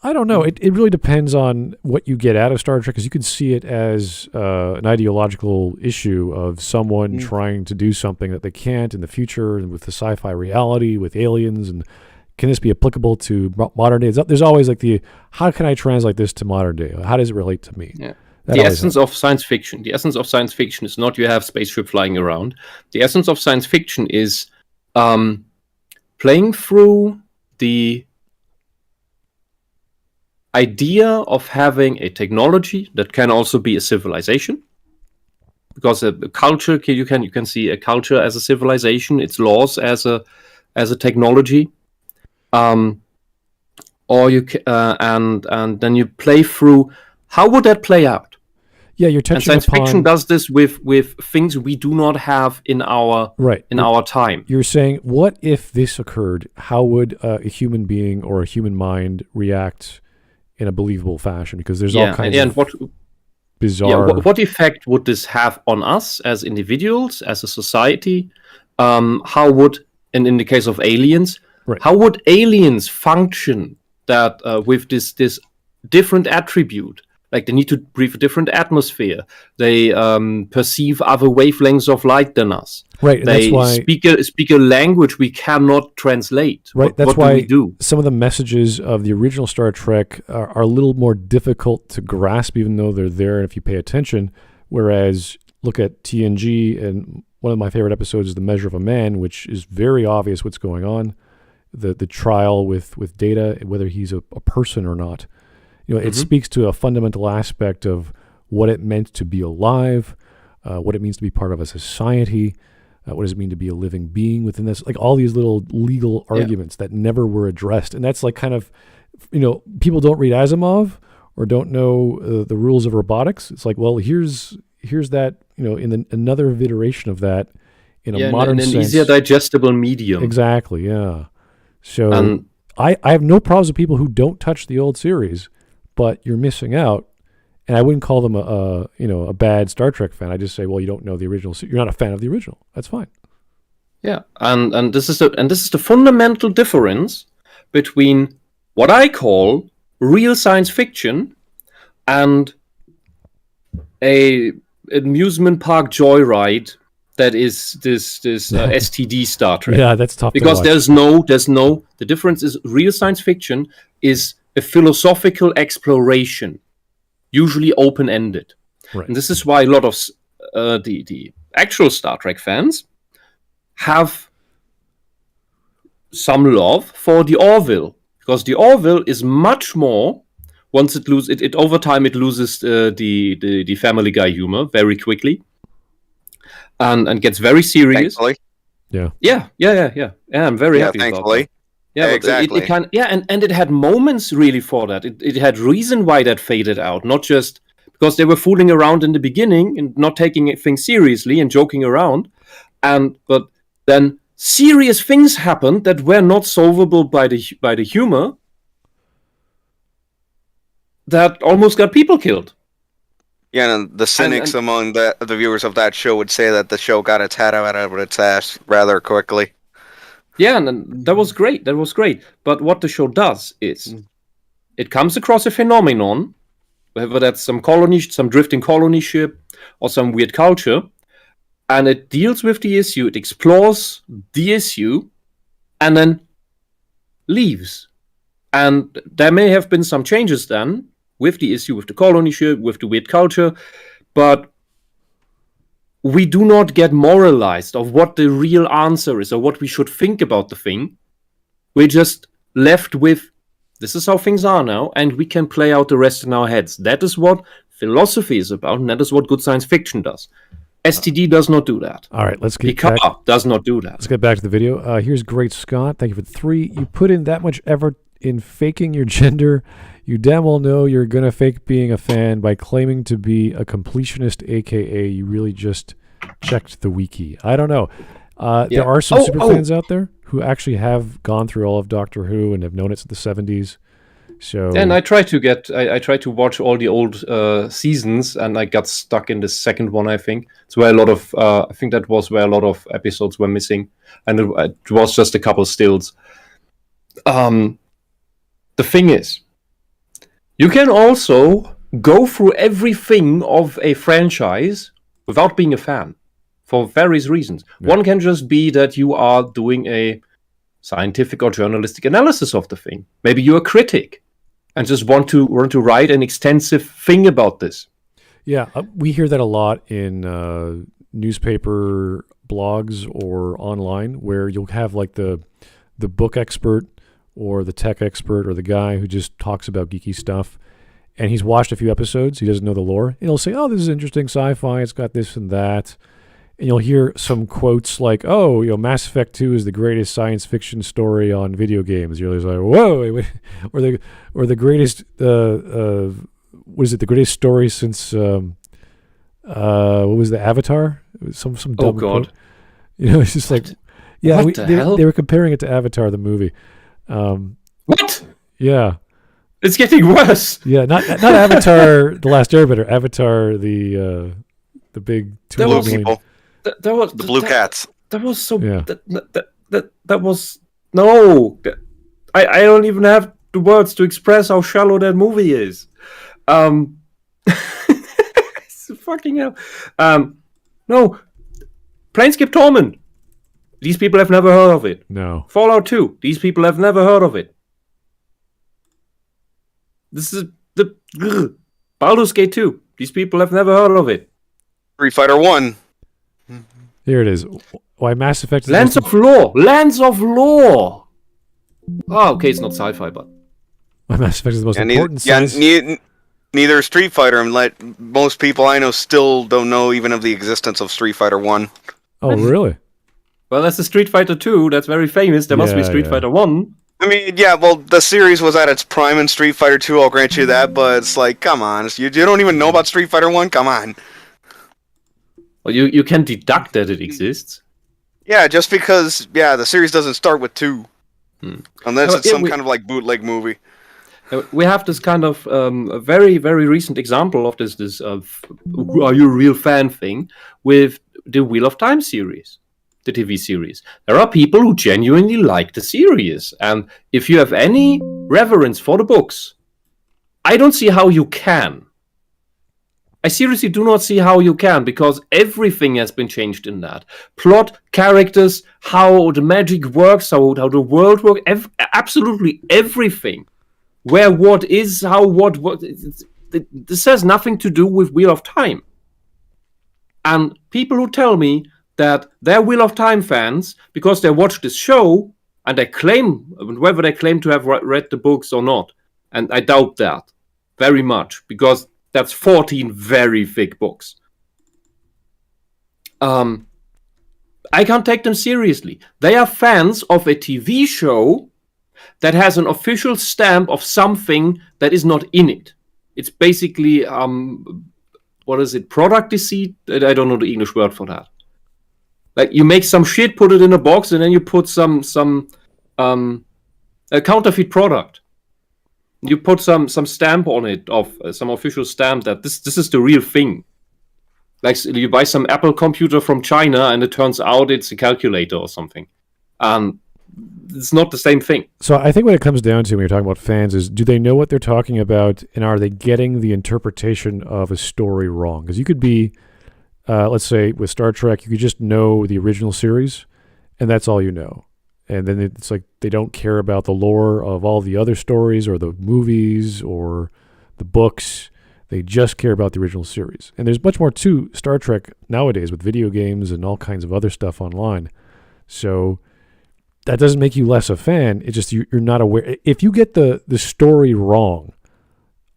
I don't know. It really depends on what you get out of Star Trek, because you can see it as an ideological issue of someone trying to do something that they can't in the future, and with the sci-fi reality, with aliens, and can this be applicable to modern day? There's always like how can I translate this to modern day? How does it relate to me? Yeah. The essence of science fiction. The essence of science fiction is not you have spaceship flying around. The essence of science fiction is playing through the idea of having a technology that can also be a civilization, because a culture, you can see a culture as a civilization, its laws as a technology, or you and then you play through how would that play out. Yeah, you're touching and science fiction does this with things we do not have in our our time. You're saying, what if this occurred? How would a human being or a human mind react in a believable fashion? Because there's all kinds of bizarre... Yeah, what effect would this have on us as individuals, as a society? How would, and in the case of aliens, how would aliens function that with this different attribute? Like, they need to breathe a different atmosphere. They perceive other wavelengths of light than us. Right, and they that's why speak a language we cannot translate. Right, that's what why do we do? Some of the messages of the original Star Trek are a little more difficult to grasp, even though they're there if you pay attention. Whereas, look at TNG and one of my favorite episodes is The Measure of a Man, which is very obvious what's going on. The trial with Data, whether he's a person or not. It speaks to a fundamental aspect of what it meant to be alive, what it means to be part of a society, what does it mean to be a living being within this, like all these little legal arguments that never were addressed. And that's like kind of, people don't read Asimov or don't know the rules of robotics. It's like, well, here's that, in another iteration of that in a modern in an sense. easier digestible medium. Exactly, yeah. So I have no problems with people who don't touch the old series, but you're missing out. And I wouldn't call them a bad Star Trek fan. I just say, well, you don't know the original. You're not a fan of the original. That's fine. Yeah, and this is the fundamental difference between what I call real science fiction and a amusement park joyride that is this STD Star Trek. Yeah, that's tough. Because to watch. there's no. The difference is real science fiction is a philosophical exploration, usually open-ended. Right. And this is why a lot of the actual Star Trek fans have some love for the Orville, because the Orville is much more. Once it loses it over time, it loses the Family Guy humor very quickly, and gets very serious. Thankfully. Yeah. I'm very happy thankfully. about that. Yeah, exactly. And it had moments really for that. It had reason why that faded out, not just because they were fooling around in the beginning and not taking things seriously and joking around, but then serious things happened that were not solvable by the humor that almost got people killed. Yeah, and the cynics among the viewers of that show would say that the show got its head out of its ass rather quickly. Yeah, and that was great. But what the show does is it comes across a phenomenon, whether that's some drifting colony ship or some weird culture, and it deals with the issue, it explores the issue, and then leaves. And there may have been some changes then with the issue, with the colony ship, with the weird culture, but we do not get moralized of what the real answer is or what we should think about the thing. We're just left with, this is how things are now, and we can play out the rest in our heads. That is what philosophy is about, and that is what good science fiction does. STD does not do that. All right, let's get Picard back. does not do that. Let's get back to the video. Here's Great Scott. Thank you for the 3. You put in that much effort in faking your gender. You damn well know you're going to fake being a fan by claiming to be a completionist, a.k.a. you really just checked the wiki. I don't know. There are some super fans out there who actually have gone through all of Doctor Who and have known it since the 70s. So, and I tried to watch all the old seasons, and I got stuck in the second one. I think it's where a lot of that was where a lot of episodes were missing, and it was just a couple stills. The thing is, you can also go through everything of a franchise without being a fan, for various reasons. Yeah. One can just be that you are doing a scientific or journalistic analysis of the thing. Maybe you're a critic and just want to write an extensive thing about this. Yeah, we hear that a lot in newspaper blogs or online, where you'll have like the book expert or the tech expert or the guy who just talks about geeky stuff, and he's watched a few episodes, he doesn't know the lore, and he'll say, oh, this is interesting sci-fi, it's got this and that. And you'll hear some quotes like, oh, Mass Effect 2 is the greatest science fiction story on video games. You're like, whoa, wait. Or the greatest, what is it, the greatest story since, what was the Avatar? It was some dumb Oh, God. quote. It's just like, yeah, they were comparing it to Avatar, the movie. What? Yeah. It's getting worse. Yeah, not Avatar, The Last Airbender, Avatar, the big blue people. That was the blue cats. That was so. Yeah. That was no. I don't even have the words to express how shallow that movie is. It's fucking hell. No. Planescape Torment. These people have never heard of it. No. Fallout 2. These people have never heard of it. This is the Baldur's Gate 2. These people have never heard of it. Street Fighter 1. Here it is. Why Mass Effect is Lands of Lore! Lands of Lore! Oh, okay, it's not sci-fi, but... why Mass Effect is the most And important science... neither Street Fighter, and most people I know still don't know even of the existence of Street Fighter 1. Oh, really? Well, that's the Street Fighter 2. That's very famous. There must be Street Fighter 1. I mean, yeah, well, the series was at its prime in Street Fighter 2, I'll grant you that, but it's like, come on, you don't even know about Street Fighter 1? Come on. Well, you can deduct that it exists. Yeah, just because, the series doesn't start with 2. Unless it's some kind of, like, bootleg movie. We have this kind of a very, very recent example of this are you a real fan thing with the Wheel of Time series. The TV series. There are people who genuinely like the series, and if you have any reverence for the books, I don't see how you can. I seriously do not see how you can, because everything has been changed in that. Plot, characters, how the magic works, how the world works, absolutely everything. Where what is, how what this has nothing to do with Wheel of Time. And people who tell me that they're Wheel of Time fans because they watch this show and they claim, whether they claim to have read the books or not, and I doubt that very much, because that's 14 very thick books. I can't take them seriously. They are fans of a TV show that has an official stamp of something that is not in it. It's basically, what is it, product deceit? I don't know the English word for that. Like, you make some shit, put it in a box, and then you put some a counterfeit product. You put some stamp on it, of some official stamp that this is the real thing. Like, you buy some Apple computer from China, and it turns out it's a calculator or something. It's not the same thing. So I think what it comes down to when you're talking about fans is, do they know what they're talking about, and are they getting the interpretation of a story wrong? Because you could be... let's say with Star Trek, you could just know the original series, and that's all you know. And then it's like they don't care about the lore of all the other stories or the movies or the books. They just care about the original series. And there's much more to Star Trek nowadays with video games and all kinds of other stuff online. So that doesn't make you less a fan. It's just you're not aware. If you get the story wrong,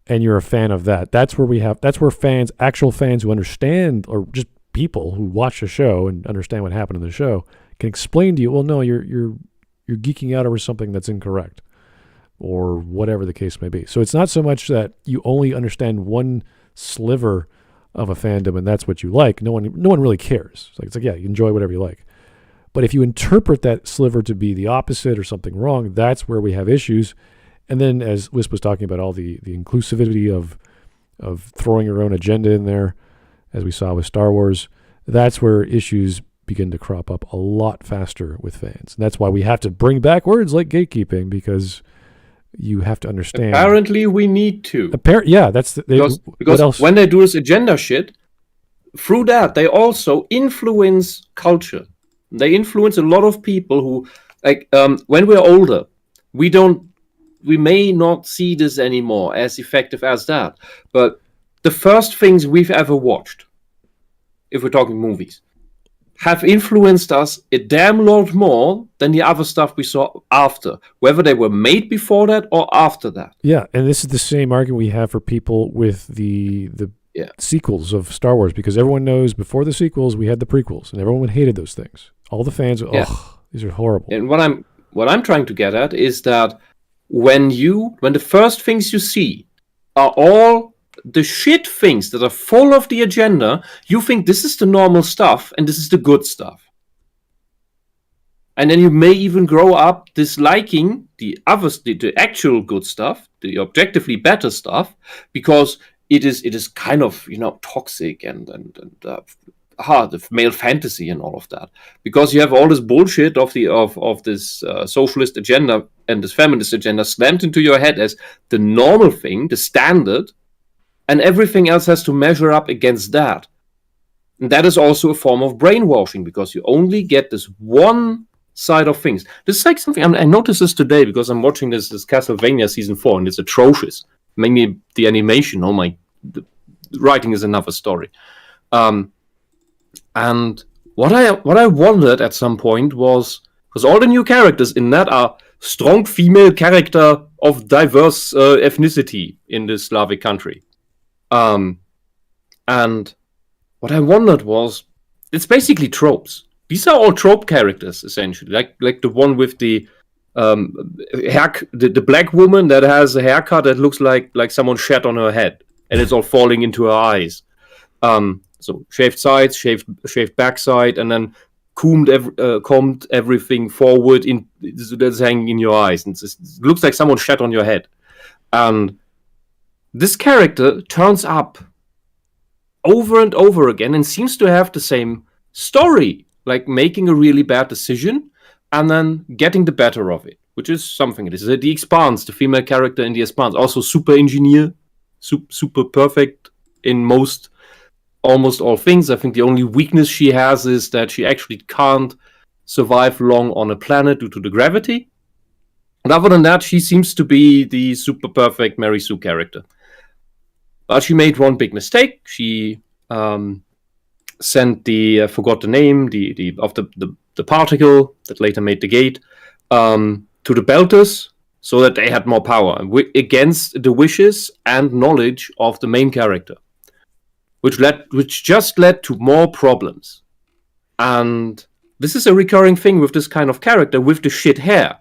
and you're a fan of that, that's where fans, actual fans who understand, or just people who watch the show and understand what happened in the show, can explain to you, well, no, you're geeking out over something that's incorrect, or whatever the case may be. So it's not so much that you only understand one sliver of a fandom and that's what you like. No one really cares. It's like, yeah, you enjoy whatever you like. But if you interpret that sliver to be the opposite or something wrong, that's where we have issues. And then, as Whisp was talking about, all the inclusivity of throwing your own agenda in there, as we saw with Star Wars, that's where issues begin to crop up a lot faster with fans. And that's why we have to bring back words like gatekeeping, because you have to understand. Apparently, we need to. That's because when they do this agenda shit, through that they also influence culture. They influence a lot of people who, like, when we're older, we may not see this anymore as effective as that. But the first things we've ever watched, if we're talking movies, have influenced us a damn lot more than the other stuff we saw after, whether they were made before that or after that. Yeah, and this is the same argument we have for people with the sequels of Star Wars, because everyone knows before the sequels we had the prequels, and everyone hated those things. All the fans, these are horrible. And what I'm trying to get at is that when the first things you see are all the shit things that are full of the agenda, you think this is the normal stuff and this is the good stuff. And then you may even grow up disliking the actual good stuff, the objectively better stuff, because it is kind of, toxic and the male fantasy and all of that, because you have all this bullshit of this socialist agenda and this feminist agenda slammed into your head as the normal thing, the standard, and everything else has to measure up against that. And that is also a form of brainwashing, because you only get this one side of things. This is like something I noticed this today because I'm watching this Castlevania season 4, and it's atrocious. Mainly the animation. The writing is another story. And what I wondered at some point was, because all the new characters in that are strong female character of diverse ethnicity in this Slavic country. And what I wondered was, it's basically tropes. These are all trope characters, essentially. Like the one with the the black woman that has a haircut that looks like someone shat on her head, and it's all falling into her eyes. So shaved sides, shaved backside, and then combed everything forward that's hanging in your eyes. And it looks like someone shat on your head. And this character turns up over and over again and seems to have the same story, like making a really bad decision and then getting the better of it, which is something. This is the Expanse, the female character in the Expanse, also super engineer, super perfect in almost all things. I think the only weakness she has is that she actually can't survive long on a planet due to the gravity. And other than that, she seems to be the super perfect Mary Sue character. But she made one big mistake. She sent I forgot the name, the particle that later made the gate, to the Belters so that they had more power against the wishes and knowledge of the main character. Which just led to more problems. And this is a recurring thing with this kind of character with the shit hair.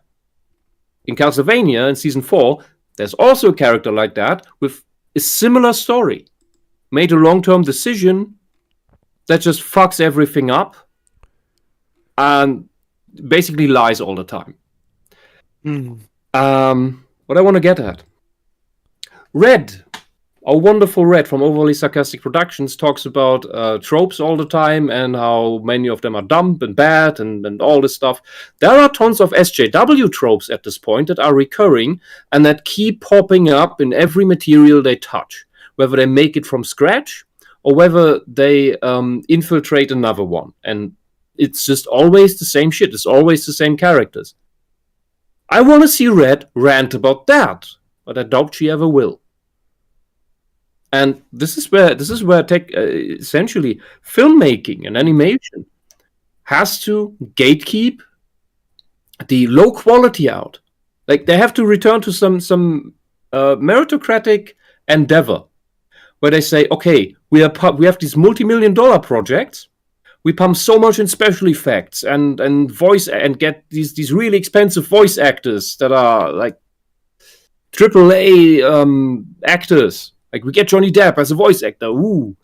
In Castlevania, in Season 4, there's also a character like that with a similar story. Made a long-term decision that just fucks everything up and basically lies all the time. What I want to get at. Red. Our wonderful Red from Overly Sarcastic Productions talks about tropes all the time and how many of them are dumb and bad and all this stuff. There are tons of SJW tropes at this point that are recurring and that keep popping up in every material they touch, whether they make it from scratch or whether they infiltrate another one. And it's just always the same shit. It's always the same characters. I want to see Red rant about that, but I doubt she ever will. And this is where essentially filmmaking and animation has to gatekeep the low quality out. Like they have to return to some meritocratic endeavor where they say, okay, we have these multi-million-dollar projects. We pump so much in special effects and voice and get these really expensive voice actors that are like AAA actors. Like, we get Johnny Depp as a voice actor. Ooh.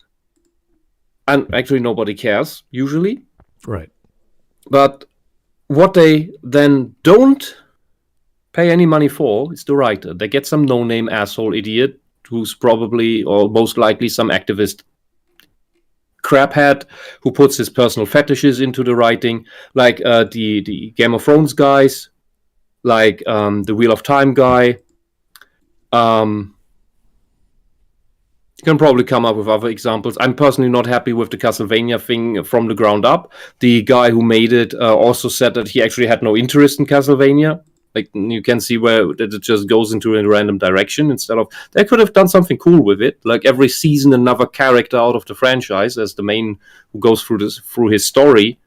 And actually, nobody cares, usually. Right. But what they then don't pay any money for is the writer. They get some no-name asshole idiot who's probably, or most likely, some activist craphead who puts his personal fetishes into the writing. Like the Game of Thrones guys. Like the Wheel of Time guy. You can probably come up with other examples. I'm personally not happy with the Castlevania thing from the ground up. The guy who made it also said that he actually had no interest in Castlevania. Like, you can see where it just goes into a random direction instead of... They could have done something cool with it. Like, every season, another character out of the franchise as the main who goes through his story.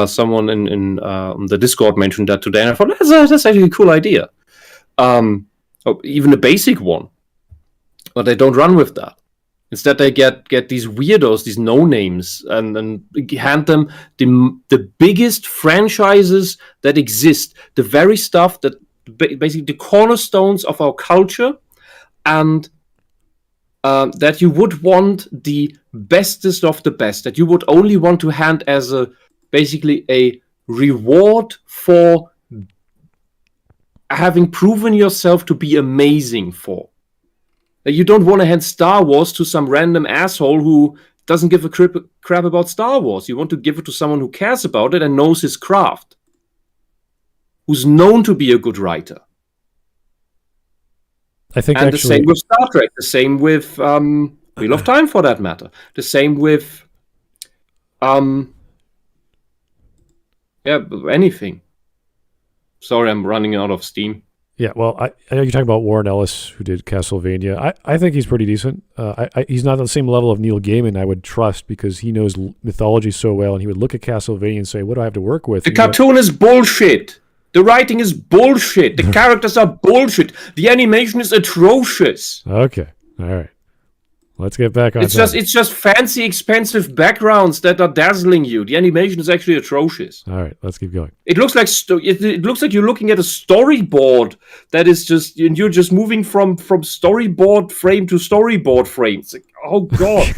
Someone in the Discord mentioned that today, and I thought, that's actually a cool idea. Even a basic one. But they don't run with that. Instead, they get these weirdos, these no-names, and hand them the biggest franchises that exist. The very stuff that basically the cornerstones of our culture, and that you would want the bestest of the best, that you would only want to hand as basically a reward for having proven yourself to be amazing for. You don't want to hand Star Wars to some random asshole who doesn't give a crap about Star Wars. You want to give it to someone who cares about it and knows his craft. Who's known to be a good writer. I think and the same with Star Trek. The same with Wheel of Time, for that matter. The same with anything. Sorry, I'm running out of steam. Yeah, well, I know you're talking about Warren Ellis, who did Castlevania. I think he's pretty decent. He's not on the same level of Neil Gaiman I would trust, because he knows mythology so well, and he would look at Castlevania and say, what do I have to work with? The And you go, cartoon is bullshit. The writing is bullshit. The characters are bullshit. The animation is atrocious. okay, all right. Let's get back on It's topic. just fancy, expensive backgrounds that are dazzling you. The animation is actually atrocious. All right, let's keep going. It looks like it looks like you're looking at a storyboard that is just, and you're just moving from storyboard frame to storyboard frame. It's like, oh god.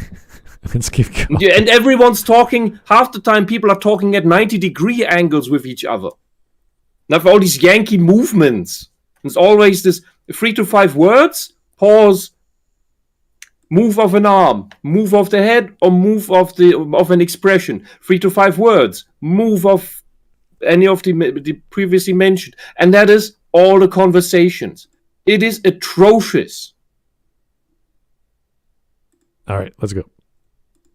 Let's keep going. Yeah, and everyone's talking. Half the time, people are talking at 90-degree angles with each other. Now, for all these Yankee movements, it's always this 3 to 5 words. Pause. Move of an arm, move of the head, or move of an expression. 3 to 5 words. Move of any of the previously mentioned, and that is all the conversations. It is atrocious. All right, let's go.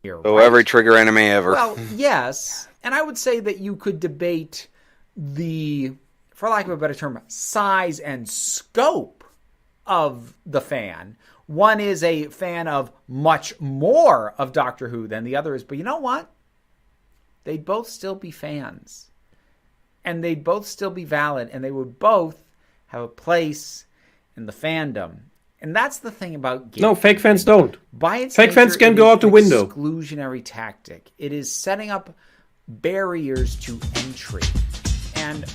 Here, So right? every trigger anime ever. Well, yes, and I would say that you could debate the, for lack of a better term, size and scope of the fan. One is a fan of much more of Doctor Who than the other is, but you know what? They'd both still be fans. And they'd both still be valid, and they would both have a place in the fandom. And that's the thing about No, fake fans don't. By its Fake fans nature, can it go is out the an window. Exclusionary tactic. It is setting up barriers to entry. And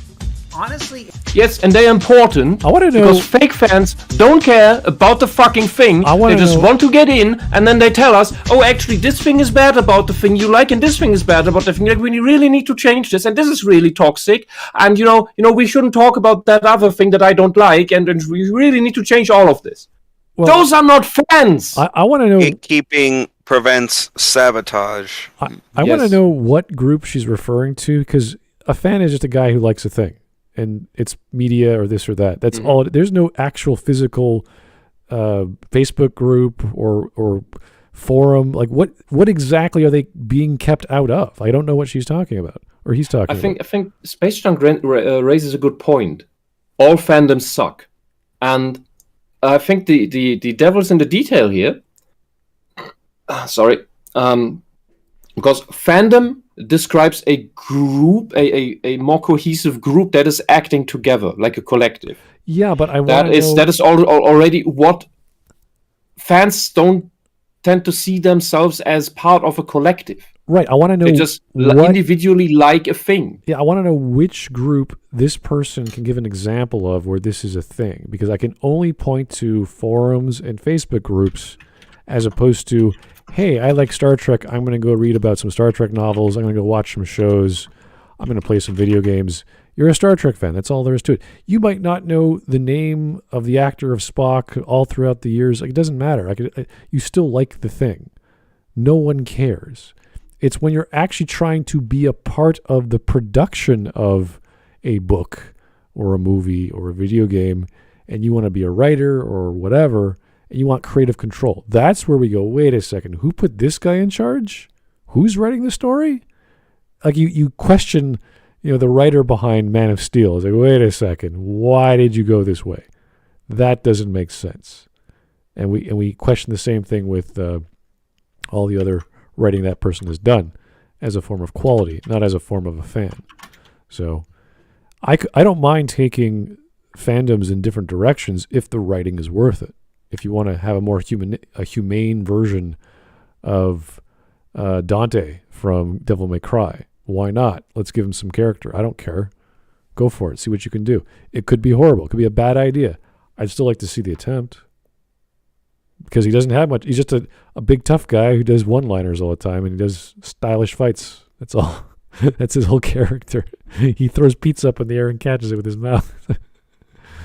honestly, Yes, and they're important. I wanna know- because fake fans don't care about the fucking thing. I wanna They just know- want to get in, and then they tell us, "Oh, actually, this thing is bad about the thing you like, and this thing is bad about the thing. Like, we really need to change this, and this is really toxic. And you know, we shouldn't talk about that other thing that I don't like, and we really need to change all of this." Well, Those are not fans. I want to know. Gatekeeping prevents sabotage. I want to Yes. know what group she's referring to, because a fan is just a guy who likes a thing, and it's media or this or that. That's all. There's no actual physical Facebook group or forum. Like what exactly are they being kept out of? I don't know what she's talking about, or he's talking about. I think Space Junk raises a good point. All fandoms suck, and I think the devil's in the detail here. Sorry, because fandom describes a group, a more cohesive group that is acting together like a collective. Yeah, but I want That is already what fans don't tend to see themselves as part of a collective. right. I want to know They just what. individually like a thing. Yeah, I want to know which group this person can give an example of where this is a thing, because I can only point to forums and Facebook groups as opposed to, hey, I like Star Trek. I'm going to go read about some Star Trek novels. I'm going to go watch some shows. I'm going to play some video games. You're a Star Trek fan. That's all there is to it. You might not know the name of the actor of Spock all throughout the years. Like, it doesn't matter. You still like the thing. No one cares. It's when you're actually trying to be a part of the production of a book or a movie or a video game, and you want to be a writer or whatever, and you want creative control. That's where we go, wait a second, who put this guy in charge? Who's writing the story? Like you question, the writer behind Man of Steel. It's like, wait a second, why did you go this way? That doesn't make sense. And we question the same thing with all the other writing that person has done as a form of quality, not as a form of a fan. So I don't mind taking fandoms in different directions if the writing is worth it. If you want to have a more humane version of Dante from Devil May Cry, why not? Let's give him some character. I don't care. Go for it. See what you can do. It could be horrible. It could be a bad idea. I'd still like to see the attempt. Because he doesn't have much. He's just a big tough guy who does one-liners all the time, and he does stylish fights. That's all. That's his whole character. He throws pizza up in the air and catches it with his mouth.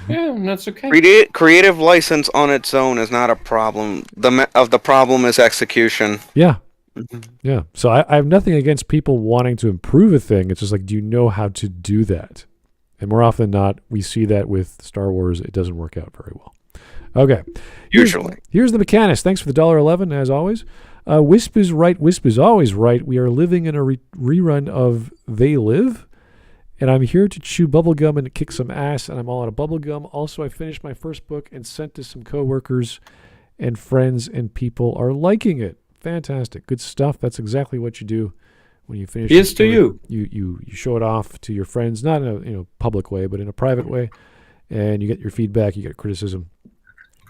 Yeah, that's okay. Creative license on its own is not a problem. The problem is execution. Yeah. Yeah. So I have nothing against people wanting to improve a thing. It's just like, do you know how to do that? And more often than not, we see that with Star Wars. It doesn't work out very well. Okay. Usually. Here's the mechanics. Thanks for the $1.11, as always. Whisp is right. Whisp is always right. We are living in a rerun of They Live. And I'm here to chew bubblegum and kick some ass, and I'm all out of bubblegum. Also, I finished my first book and sent to some coworkers and friends, and people are liking it. Fantastic. Good stuff. That's exactly what you do when you finish. Here's to you. You show it off to your friends, not in a public way, but in a private way, and you get your feedback, you get criticism.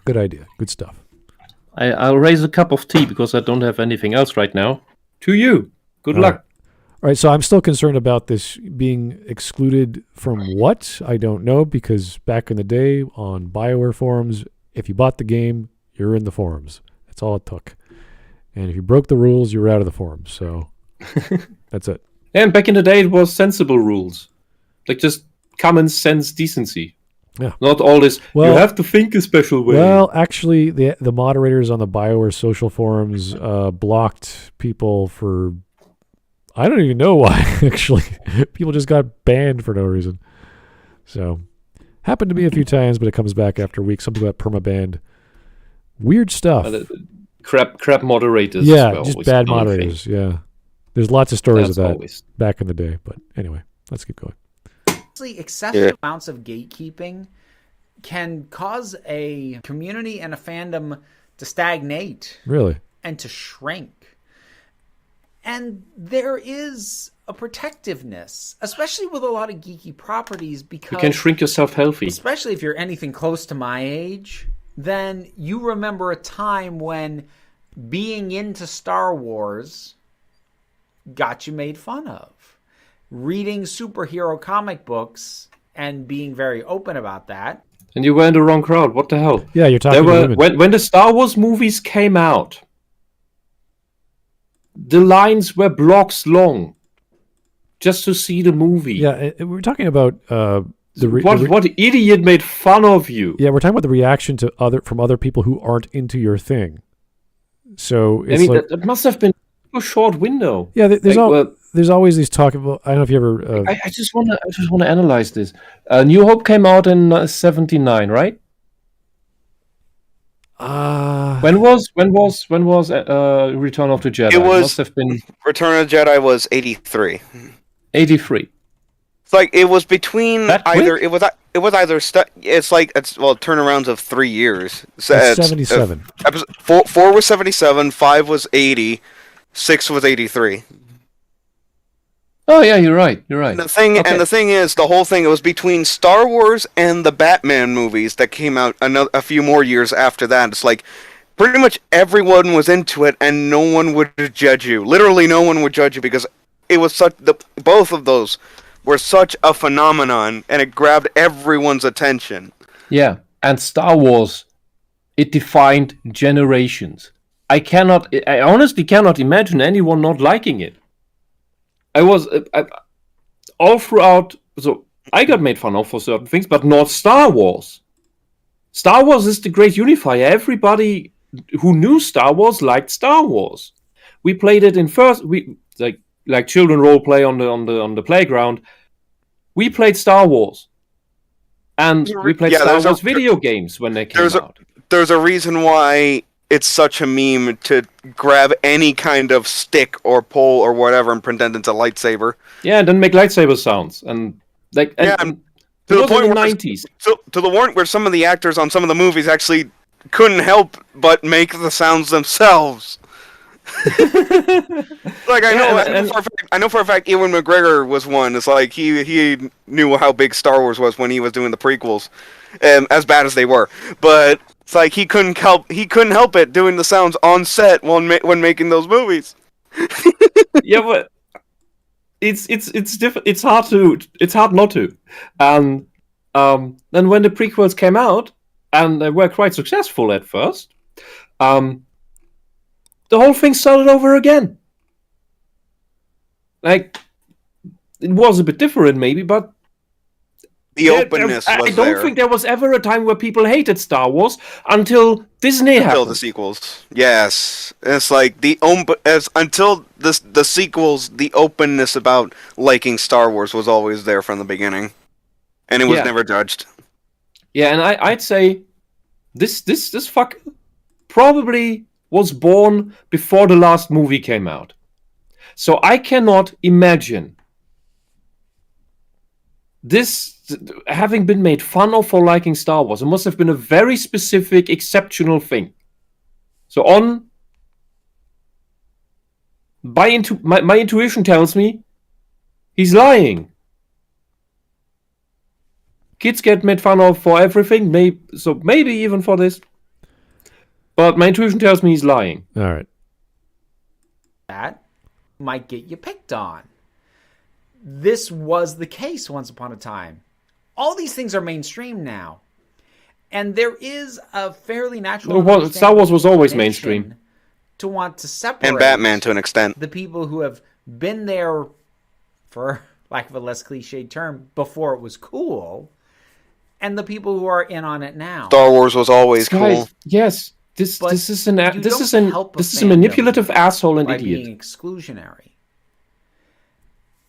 Good idea. Good stuff. I'll raise a cup of tea because I don't have anything else right now. To you. Good luck. All right, so I'm still concerned about this being excluded from what? I don't know, because back in the day on BioWare forums, if you bought the game, you're in the forums. That's all it took. And if you broke the rules, you were out of the forums. So that's it. And back in the day, it was sensible rules. Like just common sense decency. Yeah. Not all this, you have to think a special way. Well, actually, the moderators on the BioWare social forums blocked people for... I don't even know why, actually. People just got banned for no reason. So, happened to me a few times, but it comes back after weeks. Some people got perma-banned. Weird stuff. Crap moderators. Yeah, as well, just bad moderators. Yeah. There's lots of stories of that back in the day. But anyway, let's keep going. Excessive amounts of gatekeeping can cause a community and a fandom to stagnate. Really? And to shrink. And there is a protectiveness, especially with a lot of geeky properties, because you can shrink yourself healthy. Especially if you're anything close to my age, then you remember a time when being into Star Wars got you made fun of. Reading superhero comic books and being very open about that. And you were in the wrong crowd. What the hell? Yeah, you're talking to women. When the Star Wars movies came out, the lines were blocks long just to see the movie. Yeah, we're talking about what idiot made fun of you? Yeah, we're talking about the reaction to from other people who aren't into your thing. So it's that must have been a short window. Yeah, there's always these talk about. I don't know if you ever. I just want to analyze this. New Hope came out in '79, right? When was Return of the Jedi? It must have been Return of the Jedi was 83. 83. It's like it was between that either quick? it was either turnarounds of 3 years. So it's 77. 4 was 77, 5 was 80, 6 was 83. Oh yeah, you're right. And the thing is, the whole thing, it was between Star Wars and the Batman movies that came out a few more years after that. It's like pretty much everyone was into it, and no one would judge you. Literally, no one would judge you because it was both of those were such a phenomenon, and it grabbed everyone's attention. Yeah, and Star Wars, it defined generations. I honestly cannot imagine anyone not liking it. All throughout, so I got made fun of for certain things, but not Star Wars. Star Wars is the great unifier. Everybody who knew Star Wars liked Star Wars. We played it in like children role play on the playground. We played Star Wars, and we played Star Wars video games when they came out. There's a reason why it's such a meme to grab any kind of stick or pole or whatever and pretend it's a lightsaber. Yeah, and then make lightsaber sounds and to the point in the 90s. To the point where some of the actors on some of the movies actually couldn't help but make the sounds themselves. Like I know for a fact Ewan McGregor was one. It's like he knew how big Star Wars was when he was doing the prequels, as bad as they were. But it's like he couldn't help it doing the sounds on set when making those movies. Yeah, but it's different. It's hard not to. And then when the prequels came out, and they were quite successful at first, the whole thing started over again. Like, it was a bit different maybe, but the openness was there. I don't think there was ever a time where people hated Star Wars until Disney happened. Until the sequels. Yes. It's like until the sequels, the openness about liking Star Wars was always there from the beginning. And it was never judged. Yeah, and I'd say this fuck probably was born before the last movie came out. So I cannot imagine having been made fun of for liking Star Wars, it must have been a very specific, exceptional thing. So my intuition tells me he's lying. Kids get made fun of for everything, maybe even for this. But my intuition tells me he's lying. All right. That might get you picked on. This was the case once upon a time. All these things are mainstream now. And there is a fairly natural... Star Wars was always mainstream. To want to separate... And Batman to an extent. ...the people who have been there, for lack of a less cliched term, before it was cool, and the people who are in on it now. Star Wars was always cool. Yes. This is a manipulative asshole and by idiot. Being exclusionary.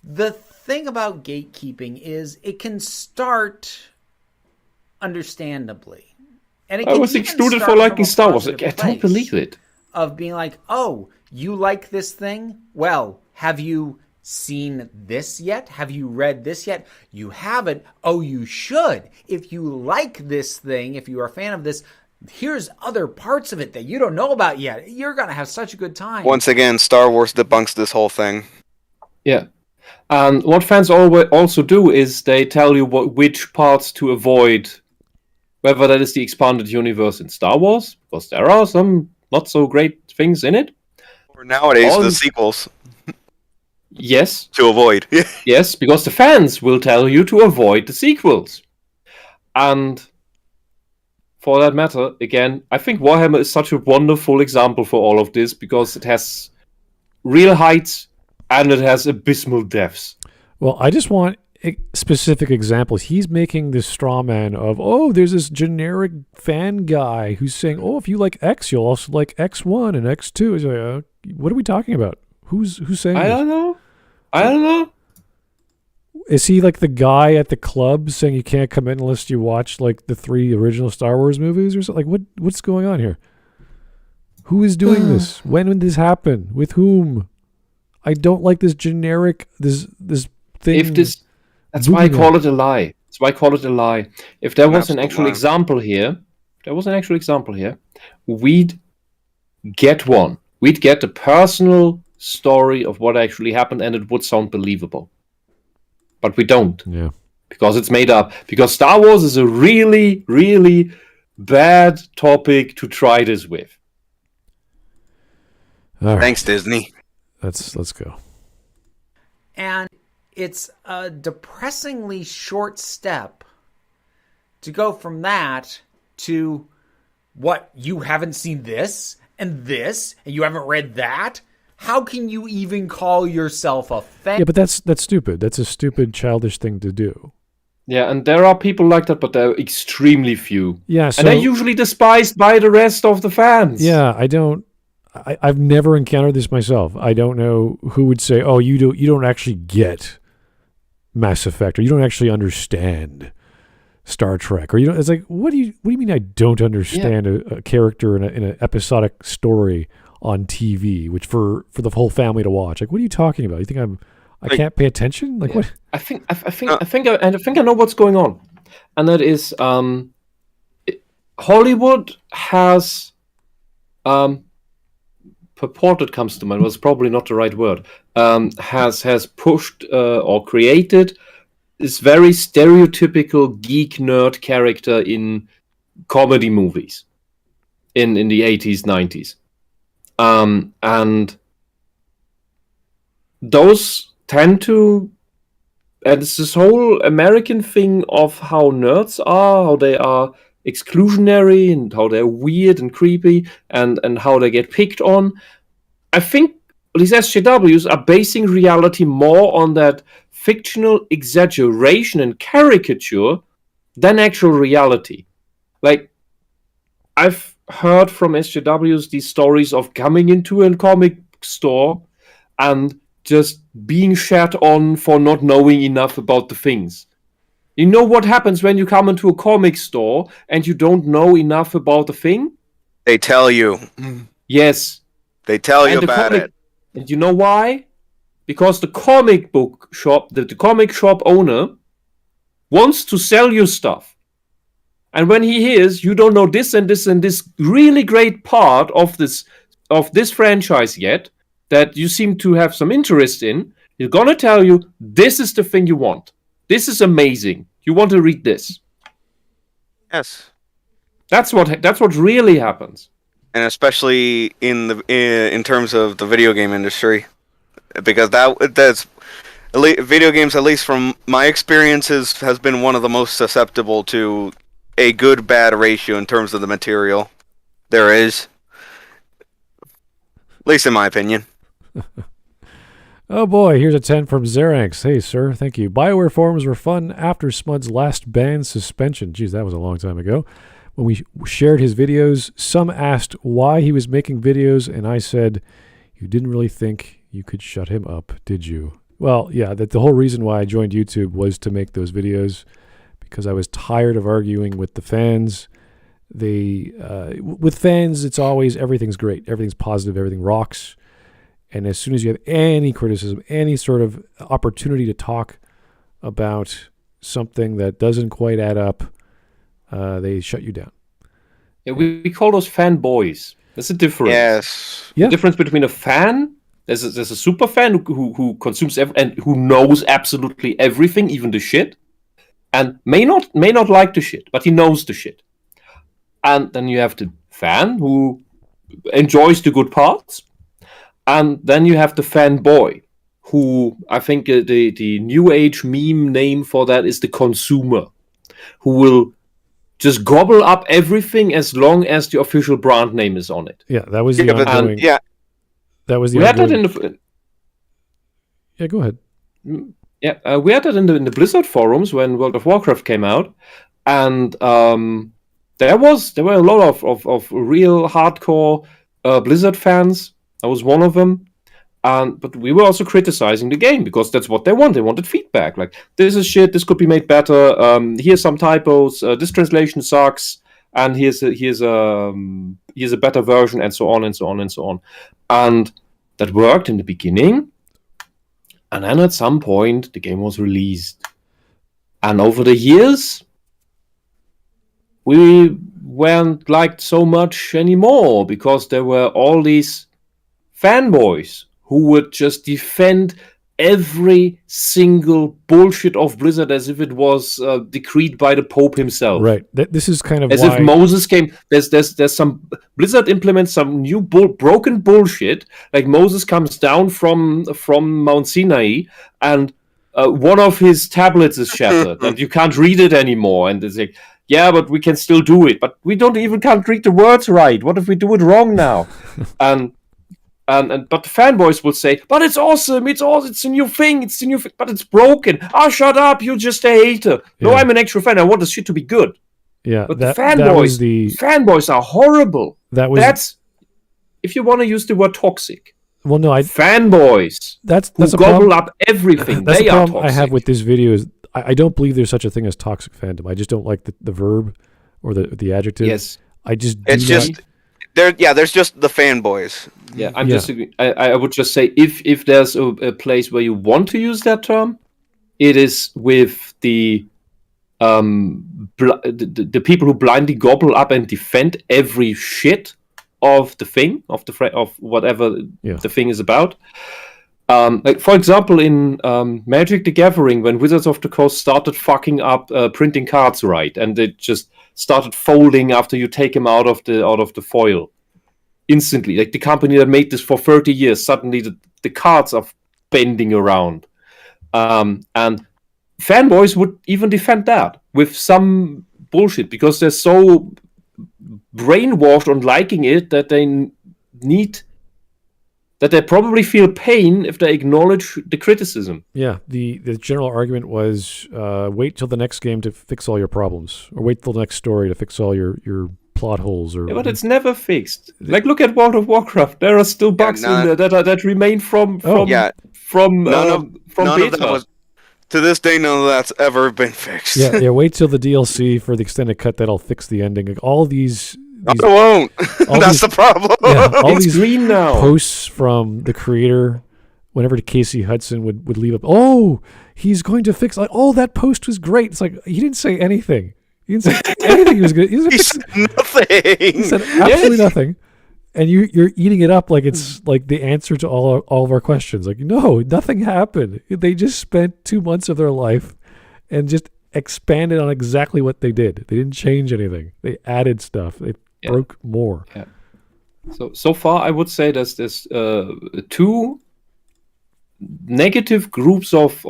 The thing about gatekeeping is it can start understandably, and it I can was even excluded start for liking from a Star Wars. I positive don't place believe it. of being like, oh, you like this thing? Well, have you seen this yet? Have you read this yet? You haven't. Oh, you should. If you like this thing, if you are a fan of this, here's other parts of it that you don't know about yet. You're going to have such a good time. Once again, Star Wars debunks this whole thing. Yeah. And what fans also do is they tell you which parts to avoid, whether that is the expanded universe in Star Wars, because there are some not so great things in it. Or nowadays, the sequels. Yes. To avoid. Yes, because the fans will tell you to avoid the sequels. And for that matter, again, I think Warhammer is such a wonderful example for all of this because it has real heights and it has abysmal depths. Well, I just want specific examples. He's making this straw man of, oh, there's this generic fan guy who's saying, oh, if you like X, you'll also like X1 and X2. He's like, what are we talking about? Who's saying I this? don't know. Is he like the guy at the club saying you can't come in unless you watch like the 3 original Star Wars movies or something? Like, what's going on here? Who is doing this? When would this happen? With whom? I don't like this generic this thing. That's why I call it a lie. That's why I call it a lie. If there was an actual example here, we'd get one. We'd get a personal story of what actually happened, and it would sound believable. But we don't. Yeah. Because it's made up. Because Star Wars is a really, really bad topic to try this with. All right. Thanks, Disney. Let's go. And it's a depressingly short step to go from that to what, you haven't seen this and you haven't read that? How can you even call yourself a fan? Yeah, but that's stupid. That's a stupid, childish thing to do. Yeah, and there are people like that, but they're extremely few. Yeah, so, and they're usually despised by the rest of the fans. Yeah, I've never encountered this myself. I don't know who would say, "Oh, you don't actually get Mass Effect, or you don't actually understand Star Trek," or it's like, what do you mean I don't understand a character in an episodic story on TV, which for the whole family to watch? Like, what are you talking about? You think I can't pay attention? Like, what? I think I know what's going on, and that is Hollywood has purported comes to mind, was probably not the right word, has pushed or created this very stereotypical geek nerd character in comedy movies in the 80s, 90s. And those tend to, and it's this whole American thing of how nerds are, how they are exclusionary and how they're weird and creepy and how they get picked on. I think these SJWs are basing reality more on that fictional exaggeration and caricature than actual reality. Like, I've heard from SJWs these stories of coming into a comic store and just being shat on for not knowing enough about the things. You know what happens when you come into a comic store and you don't know enough about the thing? They tell you. Yes. They tell you about it. And you know why? Because the comic book shop, the comic shop owner wants to sell you stuff. And when he hears you don't know this and this and this really great part of this franchise yet, that you seem to have some interest in, he's gonna tell you, this is the thing you want. This is amazing. You want to read this. Yes. That's what really happens. And especially in terms of the video game industry, because that's video games, at least from my experiences, has been one of the most susceptible to a good-bad ratio in terms of the material there is. At least in my opinion. Oh boy, here's a 10 from Xerax. Hey, sir, thank you. BioWare forums were fun after Smud's last ban suspension. Geez, that was a long time ago. When we shared his videos, some asked why he was making videos, and I said, you didn't really think you could shut him up, did you? Well, yeah, that the whole reason why I joined YouTube was to make those videos, because I was tired of arguing with the fans. With fans, it's always everything's great, everything's positive, everything rocks. And as soon as you have any criticism, any sort of opportunity to talk about something that doesn't quite add up, they shut you down. Yeah, we call those fanboys. There's a difference. Yes. Yeah. The difference between a fan, there's a super fan who consumes and who knows absolutely everything, even the shit, and may not like the shit, but he knows the shit. And then you have the fan who enjoys the good parts, and then you have the fanboy, who I think the new age meme name for that is the consumer, who will just gobble up everything as long as the official brand name is on it. Yeah, that was the ongoing. That was the. We had that in the. Yeah, go ahead. Yeah, we had that in the Blizzard forums when World of Warcraft came out, and there were a lot of real hardcore Blizzard fans. I was one of them. But we were also criticizing the game because that's what they want. They wanted feedback. Like, this is shit. This could be made better. Here's some typos. This translation sucks. And here's a better version, and so on and so on and so on. And that worked in the beginning. And then at some point, the game was released. And over the years, we weren't liked so much anymore because there were all these fanboys who would just defend every single bullshit of Blizzard as if it was decreed by the Pope himself. Right. This is kind of as if Moses came. There's some Blizzard implements some new broken bullshit. Like Moses comes down from Mount Sinai and one of his tablets is shattered and you can't read it anymore. And it's like, yeah, but we can still do it. But we can't read the words right. What if we do it wrong now? But the fanboys will say, but it's awesome, it's a new thing, but it's broken. Shut up, you're just a hater. No, I'm an actual fan, I want this shit to be good. Yeah, but the fanboys are horrible. That's if you want to use the word toxic. Well, no, fanboys. That's who gobble up everything. That's they the are problem toxic. I have with this video is I don't believe there's such a thing as toxic fandom. I just don't like the verb or the adjective. Yes, there's just the fanboys. Yeah, I would just say if there's a place where you want to use that term, it is with the people who blindly gobble up and defend every shit of the thing of whatever the thing is about. Like for example, in Magic the Gathering, when Wizards of the Coast started fucking up printing cards right, and they just started folding after you take them out of the foil instantly. Like the company that made this for 30 years, suddenly the cards are bending around. And fanboys would even defend that with some bullshit because they're so brainwashed on liking it that they probably feel pain if they acknowledge the criticism. Yeah, the general argument was wait till the next game to fix all your problems, or wait till the next story to fix all your plot holes. But it's never fixed. Like look at World of Warcraft. There are still bugs in there that remain from beta. To this day, none of that's ever been fixed. Yeah. Wait till the DLC for the extended cut that'll fix the ending. Like, all these it won't. That's the problem. Yeah, all it's these green now. Posts from the creator whenever Casey Hudson would leave up, oh, he's going to fix, like, oh, that post was great. It's like, he didn't say anything. He didn't say anything he was good. He said nothing. He said absolutely nothing. And you're eating it up like it's like the answer to all of our questions. Like, no, nothing happened. They just spent 2 months of their life and just expanded on exactly what they did. They didn't change anything. They added stuff. They broke more. Yeah. So far, I would say there's 2 negative groups of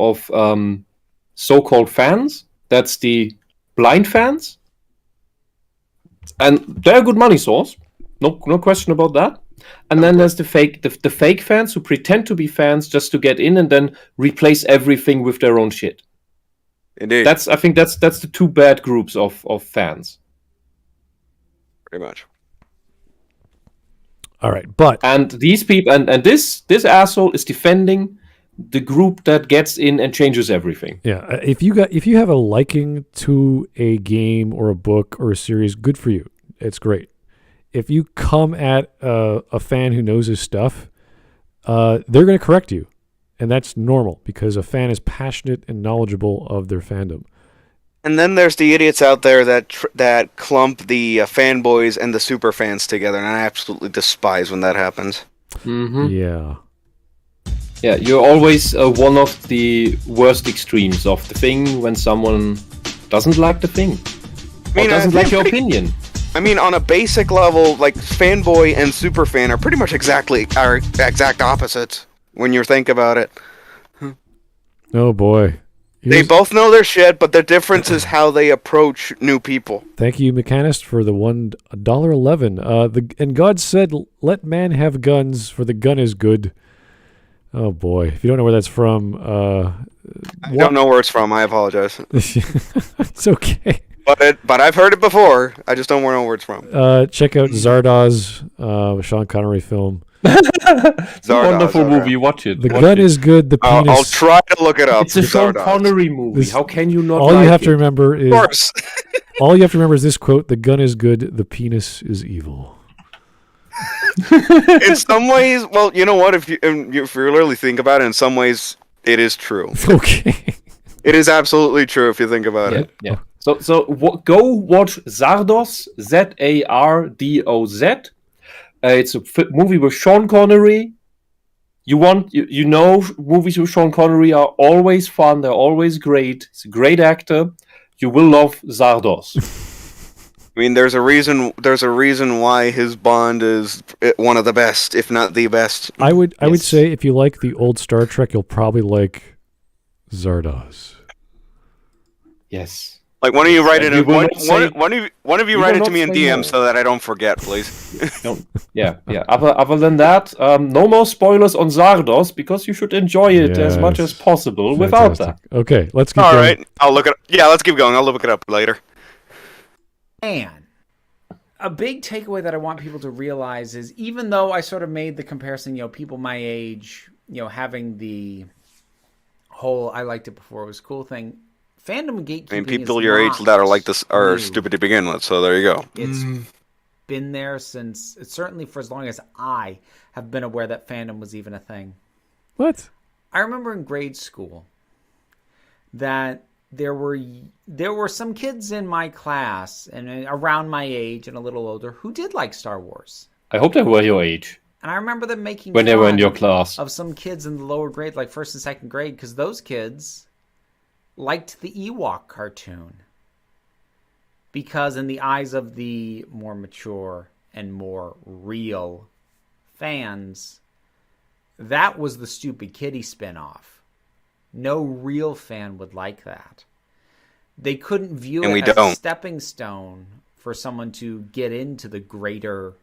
so-called fans. That's the blind fans, and they're a good money source. No question about that. And then there's the fake fans who pretend to be fans just to get in and then replace everything with their own shit. Indeed. I think that's the 2 bad groups of fans. Pretty much. All right, but And these people and this asshole is defending the group that gets in and changes everything. yeah, if you have a liking to a game or a book or a series, good for you. It's great. If you come at a fan who knows his stuff, they're going to correct you, and that's normal because a fan is passionate and knowledgeable of their fandom. And then there's the idiots out there that clump the fanboys and the super fans together, and I absolutely despise when that happens. Mm-hmm. Yeah, You're always one of the worst extremes of the thing when someone doesn't like the thing or doesn't like your opinion. I mean, on a basic level, like fanboy and superfan are pretty much are exact opposites when you think about it. oh boy. They both know their shit, but the difference is how they approach new people. Thank you, Mechanist, for the $1.11. And God said, "Let man have guns, for the gun is good." Oh boy! If you don't know where that's from, I don't know where it's from. I apologize. it's okay. But I've heard it before. I just don't know where it's from. Check out Zardoz, Sean Connery film. It's a wonderful movie. Watch it. The gun is good. The penis. I'll try to look it up. It's a Sean Connery movie. How can you not? All you have to remember is. Of course. All you have to remember is this quote: "The gun is good. The penis is evil." In some ways, well, you know what? If you really think about it, in some ways, it is true. Okay. It is absolutely true if you think about it. Yeah. So go watch Zardoz, Zardoz. It's a movie with Sean Connery. You know movies with Sean Connery are always fun. They're always great. He's a great actor. You will love Zardoz. I mean, there's a reason why his Bond is one of the best, if not the best. I would say if you like the old Star Trek, you'll probably like Zardoz. Yes. Like, why don't you write it? One of you write it to me in DM more. so that I don't forget, please. Yeah. Other than that, no more spoilers on Zardoz because you should enjoy it as much as possible without that. Okay, let's keep All going. right, I'll look it up. Yeah, let's keep going. I'll look it up later. And a big takeaway that I want people to realize is, even though I sort of made the comparison, people my age, having the whole "I liked it before it was cool" thing, fandom and gatekeeping. I mean, people your age that are like this are stupid to begin with. So there you go. It's been there since, certainly for as long as I have been aware that fandom was even a thing. What? I remember in grade school that there were some kids in my class and around my age and a little older who did like Star Wars. I hope they were your age. And I remember them making when they were in fun your class of some kids in the lower grade, like first and second grade, because those kids liked the Ewok cartoon. Because in the eyes of the more mature and more real fans, that was the stupid kiddie spinoff. No real fan would like that. They couldn't view it as a stepping stone for someone to get into the greater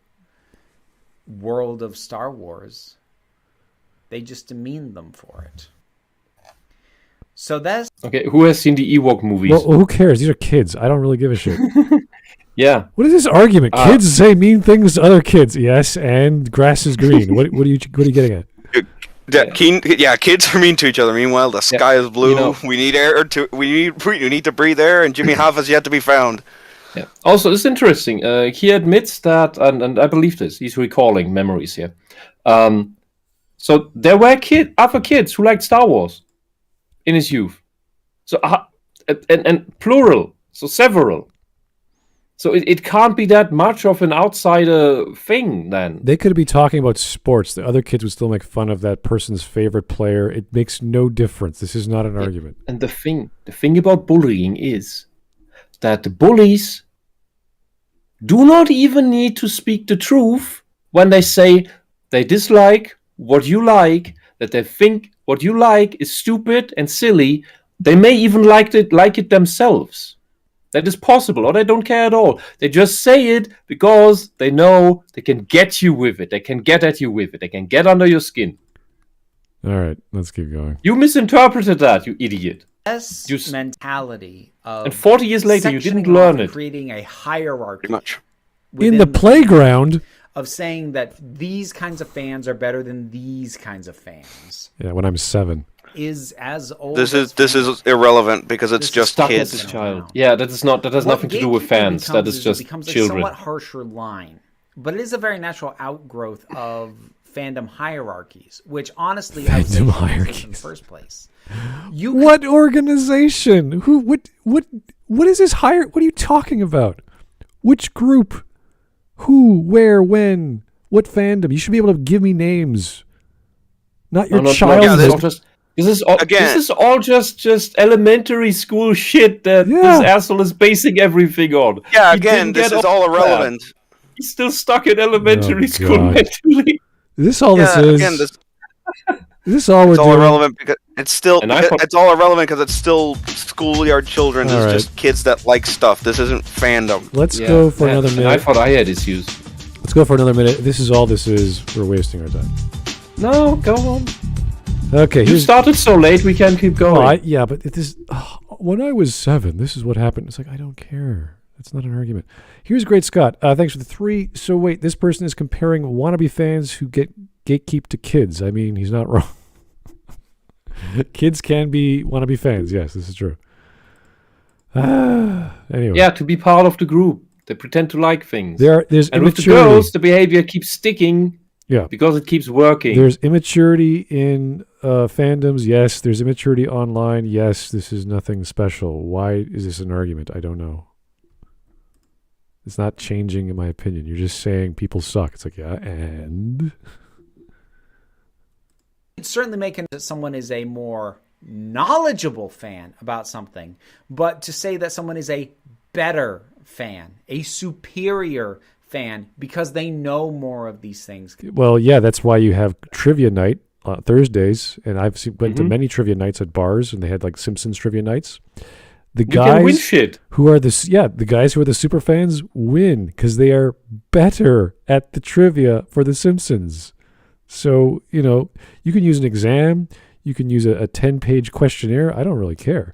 world of Star Wars. They just demeaned them for it. So that's... Okay, who has seen the Ewok movies? Well, who cares? These are kids. I don't really give a shit. Yeah. What is this argument? Kids say mean things to other kids. Yes, and grass is green. What are you getting at? Kids are mean to each other. Meanwhile, the sky is blue. We need air we need to breathe air, and Jimmy Hoffa has yet to be found. Yeah. Also, it's interesting. He admits that, and I believe this. He's recalling memories here. So So there were other kids who liked Star Wars in his youth. So and plural, so several. So it can't be that much of an outsider thing then. They could be talking about sports. The other kids would still make fun of that person's favorite player. It makes no difference. This is not an argument. And the thing about bullying is that the bullies do not even need to speak the truth when they say they dislike what you like, that they think what you like is stupid and silly. They may even like it themselves. That is possible, or they don't care at all. They just say it because they know they can get you with it. They can get at you with it. They can get under your skin. All right, let's keep going. You misinterpreted that, you idiot. This mentality of and 40 years later, you didn't learn it. Creating a hierarchy. Pretty much. In the playground. Of saying that these kinds of fans are better than these kinds of fans. Yeah, when I'm 7. Is as old. This is irrelevant because it's just stuck kids. With this child. Yeah, that has nothing to do with fans. That is just becomes children. A somewhat harsher line, but it is a very natural outgrowth of fandom hierarchies, which honestly I would say in the first place. What organization? Who? What is this hire? What are you talking about? Which group? Who? Where? When? What fandom? You should be able to give me names. Not your childhood. This is all just elementary school shit that this asshole is basing everything on. Yeah, again, this is all irrelevant. That. He's still stuck in elementary school mentally. Is this all this is? Again, this all we're doing? All irrelevant because it's all irrelevant because it's still schoolyard children. It's just kids that like stuff. This isn't fandom. Let's go for another minute. I thought I had issues. Let's go for another minute. This is all this is. We're wasting our time. No, go on. Okay, you started so late. We can keep going. But when I was 7, this is what happened. It's like I don't care. That's not an argument. Here's Great Scott. Thanks for the 3. So wait, this person is comparing wannabe fans who gatekeep to kids. I mean, he's not wrong. Kids can be wannabe fans. Yes, this is true. Anyway. Yeah, to be part of the group. They pretend to like things. There's and with the girls, the behavior keeps sticking. Yeah, because it keeps working. There's immaturity in fandoms. Yes, there's immaturity online. Yes, this is nothing special. Why is this an argument? I don't know. It's not changing in my opinion. You're just saying people suck. It's like, yeah, and it's certainly making that someone is a more knowledgeable fan about something, but to say that someone is a better fan, a superior fan because they know more of these things. Well, yeah, that's why you have trivia night on Thursdays, and I've went to many trivia nights at bars, and they had like Simpsons trivia nights. The guys who are the guys who are the super fans win because they are better at the trivia for the Simpsons. So you can use an exam, you can use a 10-page questionnaire. I don't really care.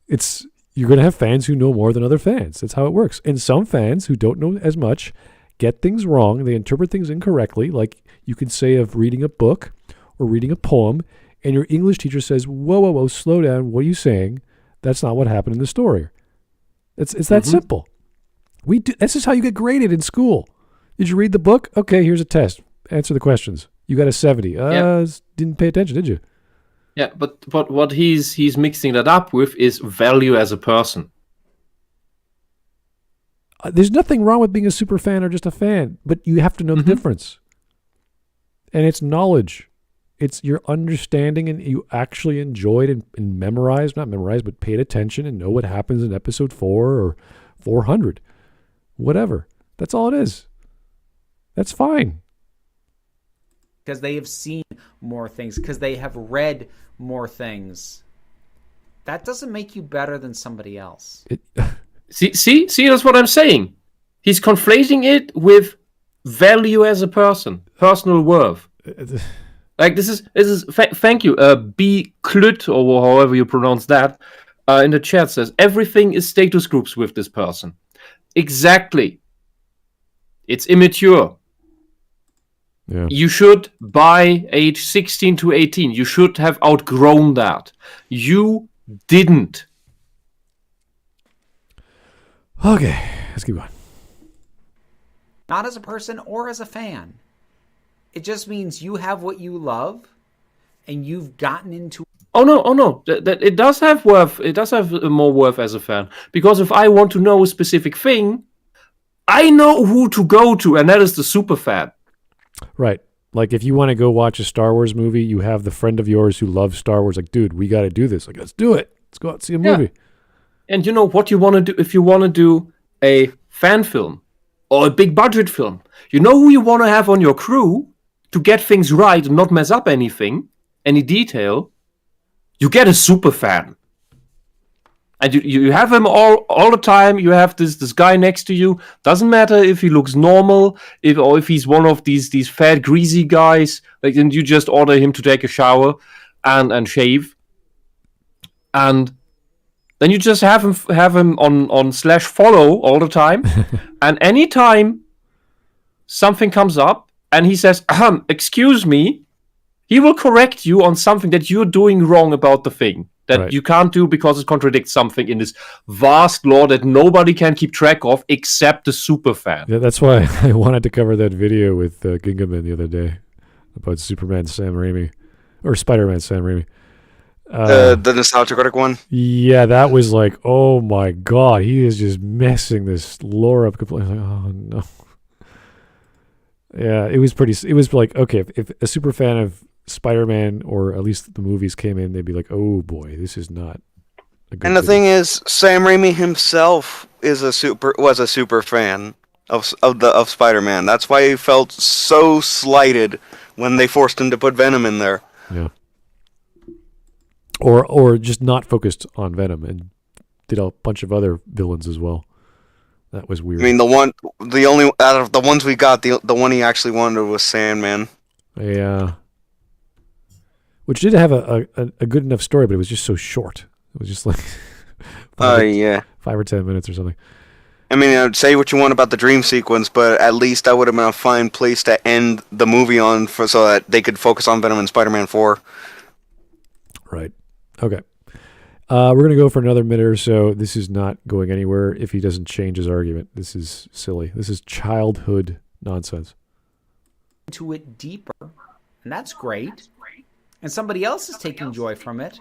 You're going to have fans who know more than other fans. That's how it works. And some fans who don't know as much get things wrong. They interpret things incorrectly. Like you could say of reading a book or reading a poem, and your English teacher says, whoa, slow down. What are you saying? That's not what happened in the story. It's that simple. This is how you get graded in school. Did you read the book? Okay, here's a test. Answer the questions. You got a 70. Didn't pay attention, did you? Yeah, but what he's mixing that up with is value as a person. There's nothing wrong with being a super fan or just a fan, but you have to know the difference. And it's knowledge. It's your understanding, and you actually enjoyed and memorized, not memorized, but paid attention and know what happens in episode 4 or 400. Whatever. That's all it is. That's fine. Because they have seen more things, because they have read more things. That doesn't make you better than somebody else. See, that's what I'm saying. He's conflating it with value as a person, personal worth. Like this is. Thank you, B. Klut, or however you pronounce that, in the chat says everything is status groups with this person. Exactly. It's immature. Yeah. You should, by age 16 to 18, you should have outgrown that. You didn't. Okay, let's keep going. Not as a person or as a fan. It just means you have what you love, and you've gotten into. Oh no! That it does have worth. It does have more worth as a fan, because if I want to know a specific thing, I know who to go to, and that is the super fan. Right. Like if you want to go watch a Star Wars movie, you have the friend of yours who loves Star Wars. Like, dude, we got to do this. Like, let's do it. Let's go out and see a movie. And you know what you want to do if you want to do a fan film or a big budget film. You know who you want to have on your crew to get things right and not mess up anything, any detail. You get a super fan. And you have him all the time. You have this guy next to you. Doesn't matter if he looks normal, if he's one of these fat, greasy guys. Like, then you just order him to take a shower and shave. And then you just have him on /follow all the time. And anytime something comes up and he says, excuse me, he will correct you on something that you're doing wrong about the thing. That you can't do because it contradicts something in this vast lore that nobody can keep track of except the super fan. Yeah, that's why I wanted to cover that video with Gingaman the other day about Superman Sam Raimi. Or Spider-Man Sam Raimi. The nostalgia critic one? Yeah, that was like, oh my god, he is just messing this lore up completely. Like, oh no. Yeah, it was like, okay, if a super fan of Spider-Man, or at least the movies, came in, they'd be like, oh boy, this is not a good And the video. thing is, Sam Raimi himself was a super fan of Spider-Man. That's why he felt so slighted when they forced him to put Venom in there. Yeah. Or just not focused on Venom and did a bunch of other villains as well. That was weird. I mean, the only out of the ones we got, the one he actually wanted was Sandman. Yeah. Which did have a good enough story, but it was just so short. It was just like 5 or 10 minutes or something. I mean, I'd say what you want about the dream sequence, but at least that would have been a fine place to end the movie on, so that they could focus on Venom and Spider-Man 4. Right. Okay. We're going to go for another minute or so. This is not going anywhere if he doesn't change his argument. This is silly. This is childhood nonsense. Into it deeper, and that's great. And somebody else is taking joy from it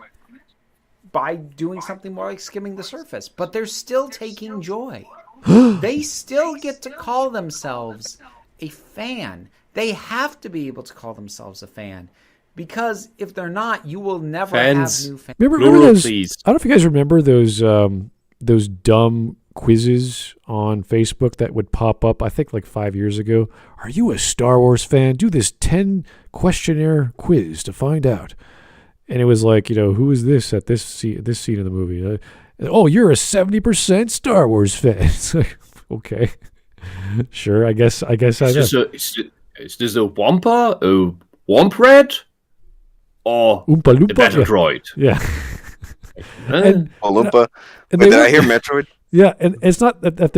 by doing something more like skimming the surface. But they're still taking joy. They still get to call themselves a fan. They have to be able to call themselves a fan. Because if they're not, you will never have new fans. Remember those? Please. I don't know if you guys remember those dumb quizzes on Facebook that would pop up, I think like 5 years ago. Are you a Star Wars fan? Do this 10 questionnaire quiz to find out. And it was like, who is this at this scene in the movie? Oh, you're a 70% Star Wars fan. It's like, okay, sure. I guess I am. Is this a Wampa? A Womp Red? Or Oompa Loompa? a Battle Droid? Yeah. Oompa. Wait, did I hear Metroid? Yeah, and it's not that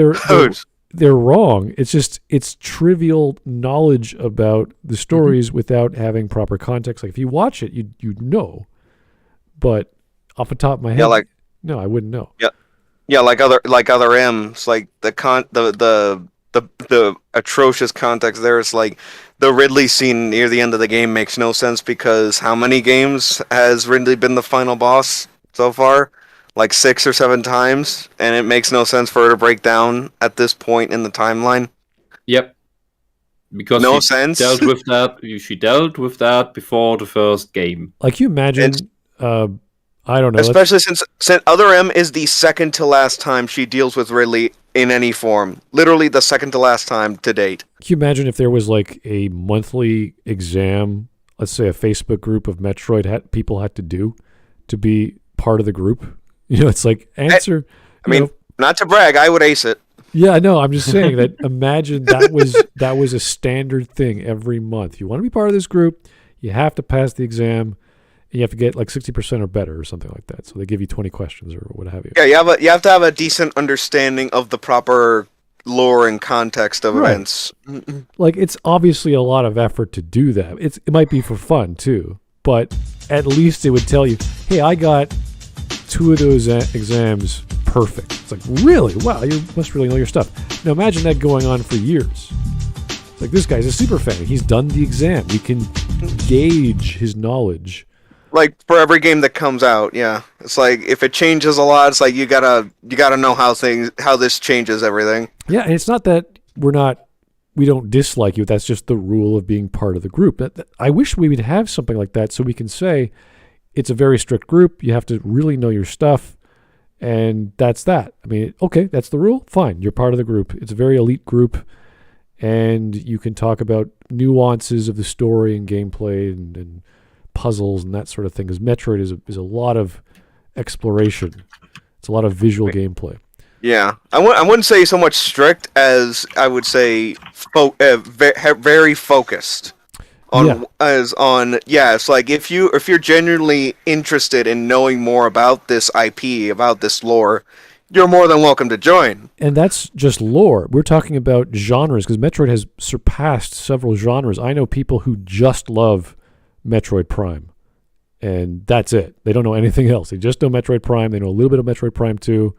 they're wrong. It's just it's trivial knowledge about the stories without having proper context. Like if you watch it, you know, but off the top of my head, no, I wouldn't know. Yeah, like other M's, like the atrocious context there is like the Ridley scene near the end of the game makes no sense because how many games has Ridley been the final boss so far? Like 6 or 7 times, and it makes no sense for her to break down at this point in the timeline. Yep. Because she dealt with that before the first game. Like you imagine, I don't know. Especially since Other M is the second to last time she deals with Ridley in any form. Literally the second to last time to date. Can you imagine if there was like a monthly exam, let's say a Facebook group of Metroid people had to do to be part of the group? It's like answer. Not to brag, I would ace it. Yeah, I know. I'm just saying that. Imagine that was a standard thing every month. You want to be part of this group, you have to pass the exam, and you have to get like 60% or better or something like that. So they give you 20 questions or what have you. Yeah, you have to have a decent understanding of the proper lore and context of events. Like it's obviously a lot of effort to do that. It might be for fun too, but at least it would tell you, hey, I got 2 of those exams perfect. It's like, really? Wow, you must really know your stuff. Now imagine that going on for years. Like this guy's a super fan. He's done the exam. We can gauge his knowledge. Like for every game that comes out, yeah. It's like if it changes a lot, it's like you gotta know how this changes everything. Yeah, and it's not that we don't dislike you. That's just the rule of being part of the group. I wish we would have something like that so we can say it's a very strict group. You have to really know your stuff, and that's that. I mean, okay, that's the rule. Fine, you're part of the group. It's a very elite group, and you can talk about nuances of the story and gameplay and puzzles and that sort of thing. Because Metroid is a lot of exploration. It's a lot of visual gameplay. Yeah, I wouldn't say so much strict as I would say very focused on it's like if you're genuinely interested in knowing more about this IP, about this lore, you're more than welcome to join. And that's just lore. We're talking about genres because Metroid has surpassed several genres. I know people who just love Metroid Prime, and that's it. They don't know anything else. They just know Metroid Prime. They know a little bit of Metroid Prime 2.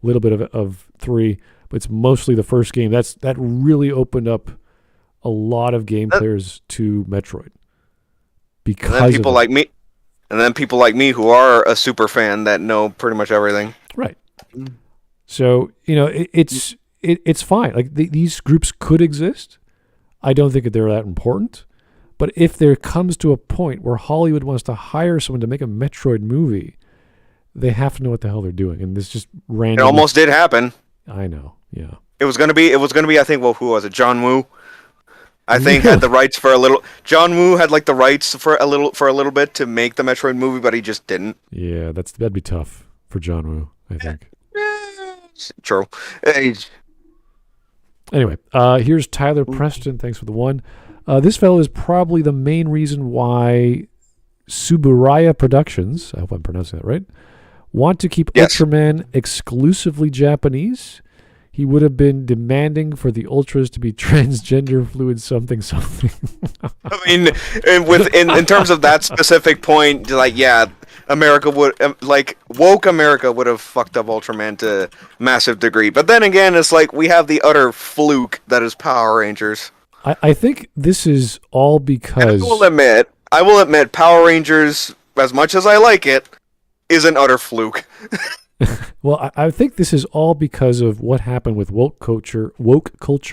A little bit of 3, but it's mostly the first game. That really opened up a lot of game players to Metroid. Because and then people like me who are a super fan that know pretty much everything. Right. So it's fine. Like these groups could exist. I don't think that they're that important. But if there comes to a point where Hollywood wants to hire someone to make a Metroid movie, they have to know what the hell they're doing, and this just random. It almost did happen. I know, yeah. It was gonna be. I think. Well, who was it? John Woo. I think had the rights for a little. John Woo had like the rights for a little bit to make the Metroid movie, but he just didn't. Yeah, that'd be tough for John Woo, I think. True. Anyway, here's Tyler Preston. Thanks for the one. This fellow is probably the main reason why Suburaya Productions, I hope I'm pronouncing that right, want to keep Ultraman exclusively Japanese. He would have been demanding for the Ultras to be transgender fluid something. I mean, in terms of that specific point, like, yeah, America would, like, woke America would have fucked up Ultraman to a massive degree. But then again, it's like we have the utter fluke that is Power Rangers. I think this is all because... And I will admit, Power Rangers, as much as I like it, is an utter fluke. Well, I think this is all because of what happened with woke culture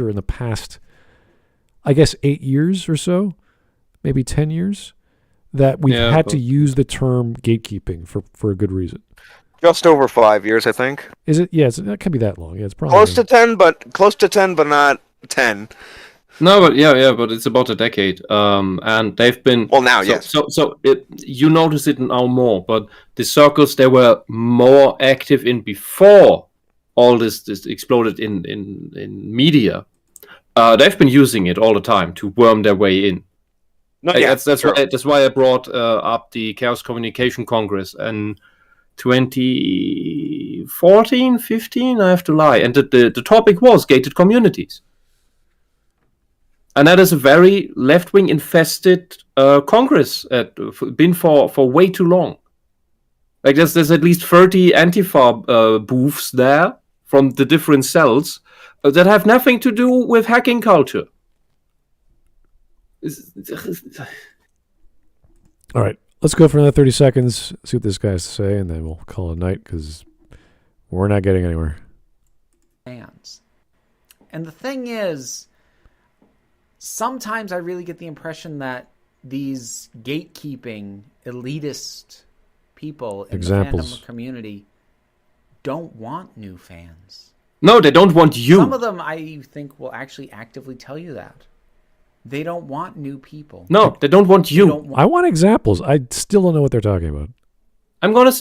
in the past, I guess, 8 years or so, maybe 10 years, that we've had to use the term gatekeeping for a good reason. Just over 5 years, I think. Is it? Yeah, it can't be that long. Yeah, it's probably close to 10, but not 10. No, but it's about a decade, and they've been yes. So you notice it now more, but the circles they were more active in before all this exploded in media. They've been using it all the time to worm their way in. That's why I brought up the Chaos Communication Congress in 2014, 15. I have to lie, and the topic was gated communities. And that is a very left-wing infested Congress. Been for way too long. Like there's at least 30 Antifa booths there from the different cells that have nothing to do with hacking culture. All right, let's go for another 30 seconds, see what this guy has to say, and then we'll call it a night because we're not getting anywhere. Fans. And the thing is, sometimes I really get the impression that these gatekeeping, elitist people in the fandom community don't want new fans. No, they don't want you. Some of them, I think, will actually actively tell you that. They don't want new people. No, they don't want you. I want examples. I still don't know what they're talking about. I'm gonna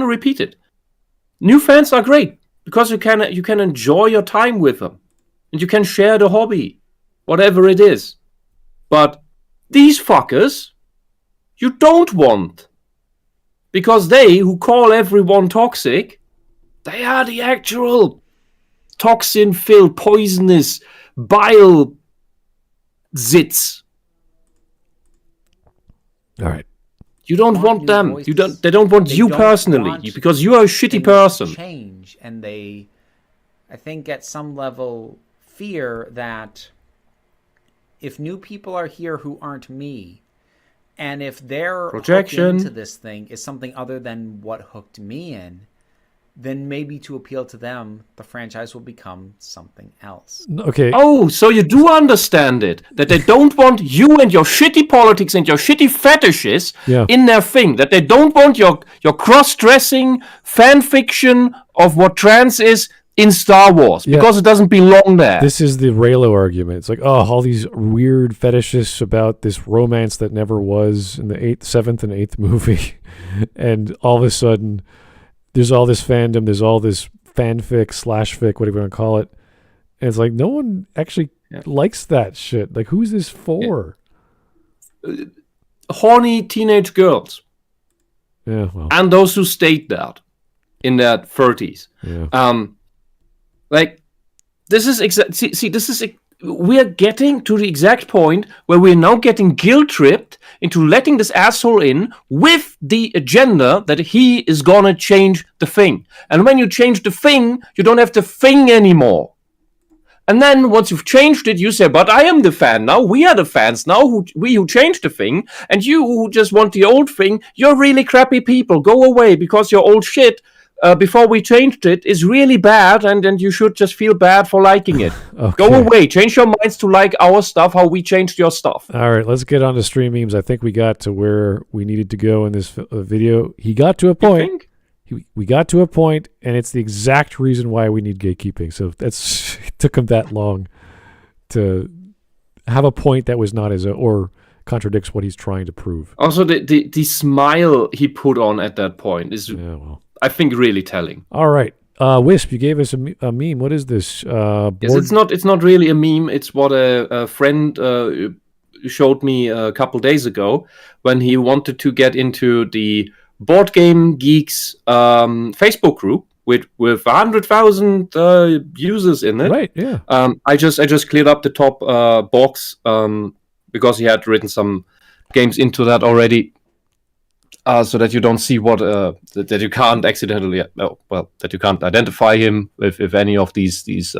repeat it. New fans are great because you can enjoy your time with them, and you can share the hobby. Whatever it is. But these fuckers, you don't want. Because they, who call everyone toxic, they are the actual toxin-filled, poisonous, bile zits. All right. You don't want them. They don't want you personally, because you are a shitty person. Change, and they, I think, at some level, fear that if new people are here who aren't me, and if their Projection. hook into this thing is something other than what hooked me in, then maybe to appeal to them, the franchise will become something else. Okay. Oh, so you do understand it. That they don't want you and your shitty politics and your shitty fetishes Yeah. in their thing. That they don't want your cross-dressing fan fiction of what trans is in Star Wars. Yeah. Because it doesn't belong there. This is the Raylo argument. It's like, oh, all these weird fetishes about this romance that never was in the 7th and 8th movie. And all of a sudden, there's all this fandom, there's all this fanfic, /fic, whatever you want to call it. And it's like, no one actually likes that shit. Like, who's this for? Horny teenage girls. Yeah, well. And those who state that in their 30s. Yeah. Like, this is we're getting to the exact point where we're now getting guilt-tripped into letting this asshole in with the agenda that he is gonna change the thing. And when you change the thing, you don't have the thing anymore. And then once you've changed it, you say, but I am the fan now. We are the fans now, who changed the thing. And you who just want the old thing, you're really crappy people. Go away, because your old shit before we changed it is really bad, and you should just feel bad for liking it. Okay. Go away. Change your minds to like our stuff, how we changed your stuff. All right, let's get on to stream memes. I think we got to where we needed to go in this video. He got to a point. We got to a point, and it's the exact reason why we need gatekeeping. So it took him that long to have a point that was not or contradicts what he's trying to prove. Also, the smile he put on at that point is, I think, really telling. All right. Wisp, you gave us a meme. What is this? Yes, it's not really a meme. It's what a friend showed me a couple days ago when he wanted to get into the Board Game Geeks Facebook group with 100,000 users in it. Right. Yeah. I just cleared up the top box because he had written some games into that already. So that you don't see what that you can't accidentally that you can't identify him if any of these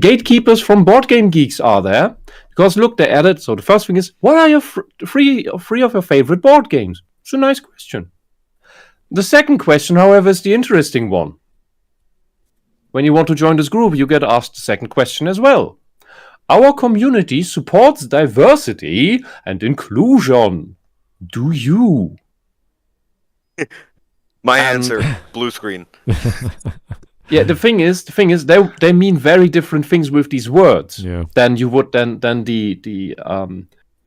gatekeepers from Board Game Geeks are there, because look, they added. So the first thing is, what are your three of your favorite board games? It's a nice question. The second question, however, is the interesting one. When you want to join this group, you get asked the second question as well. Our community supports diversity and inclusion. Do you? My answer, blue screen. Yeah, the thing is, they mean very different things with these words than you would than the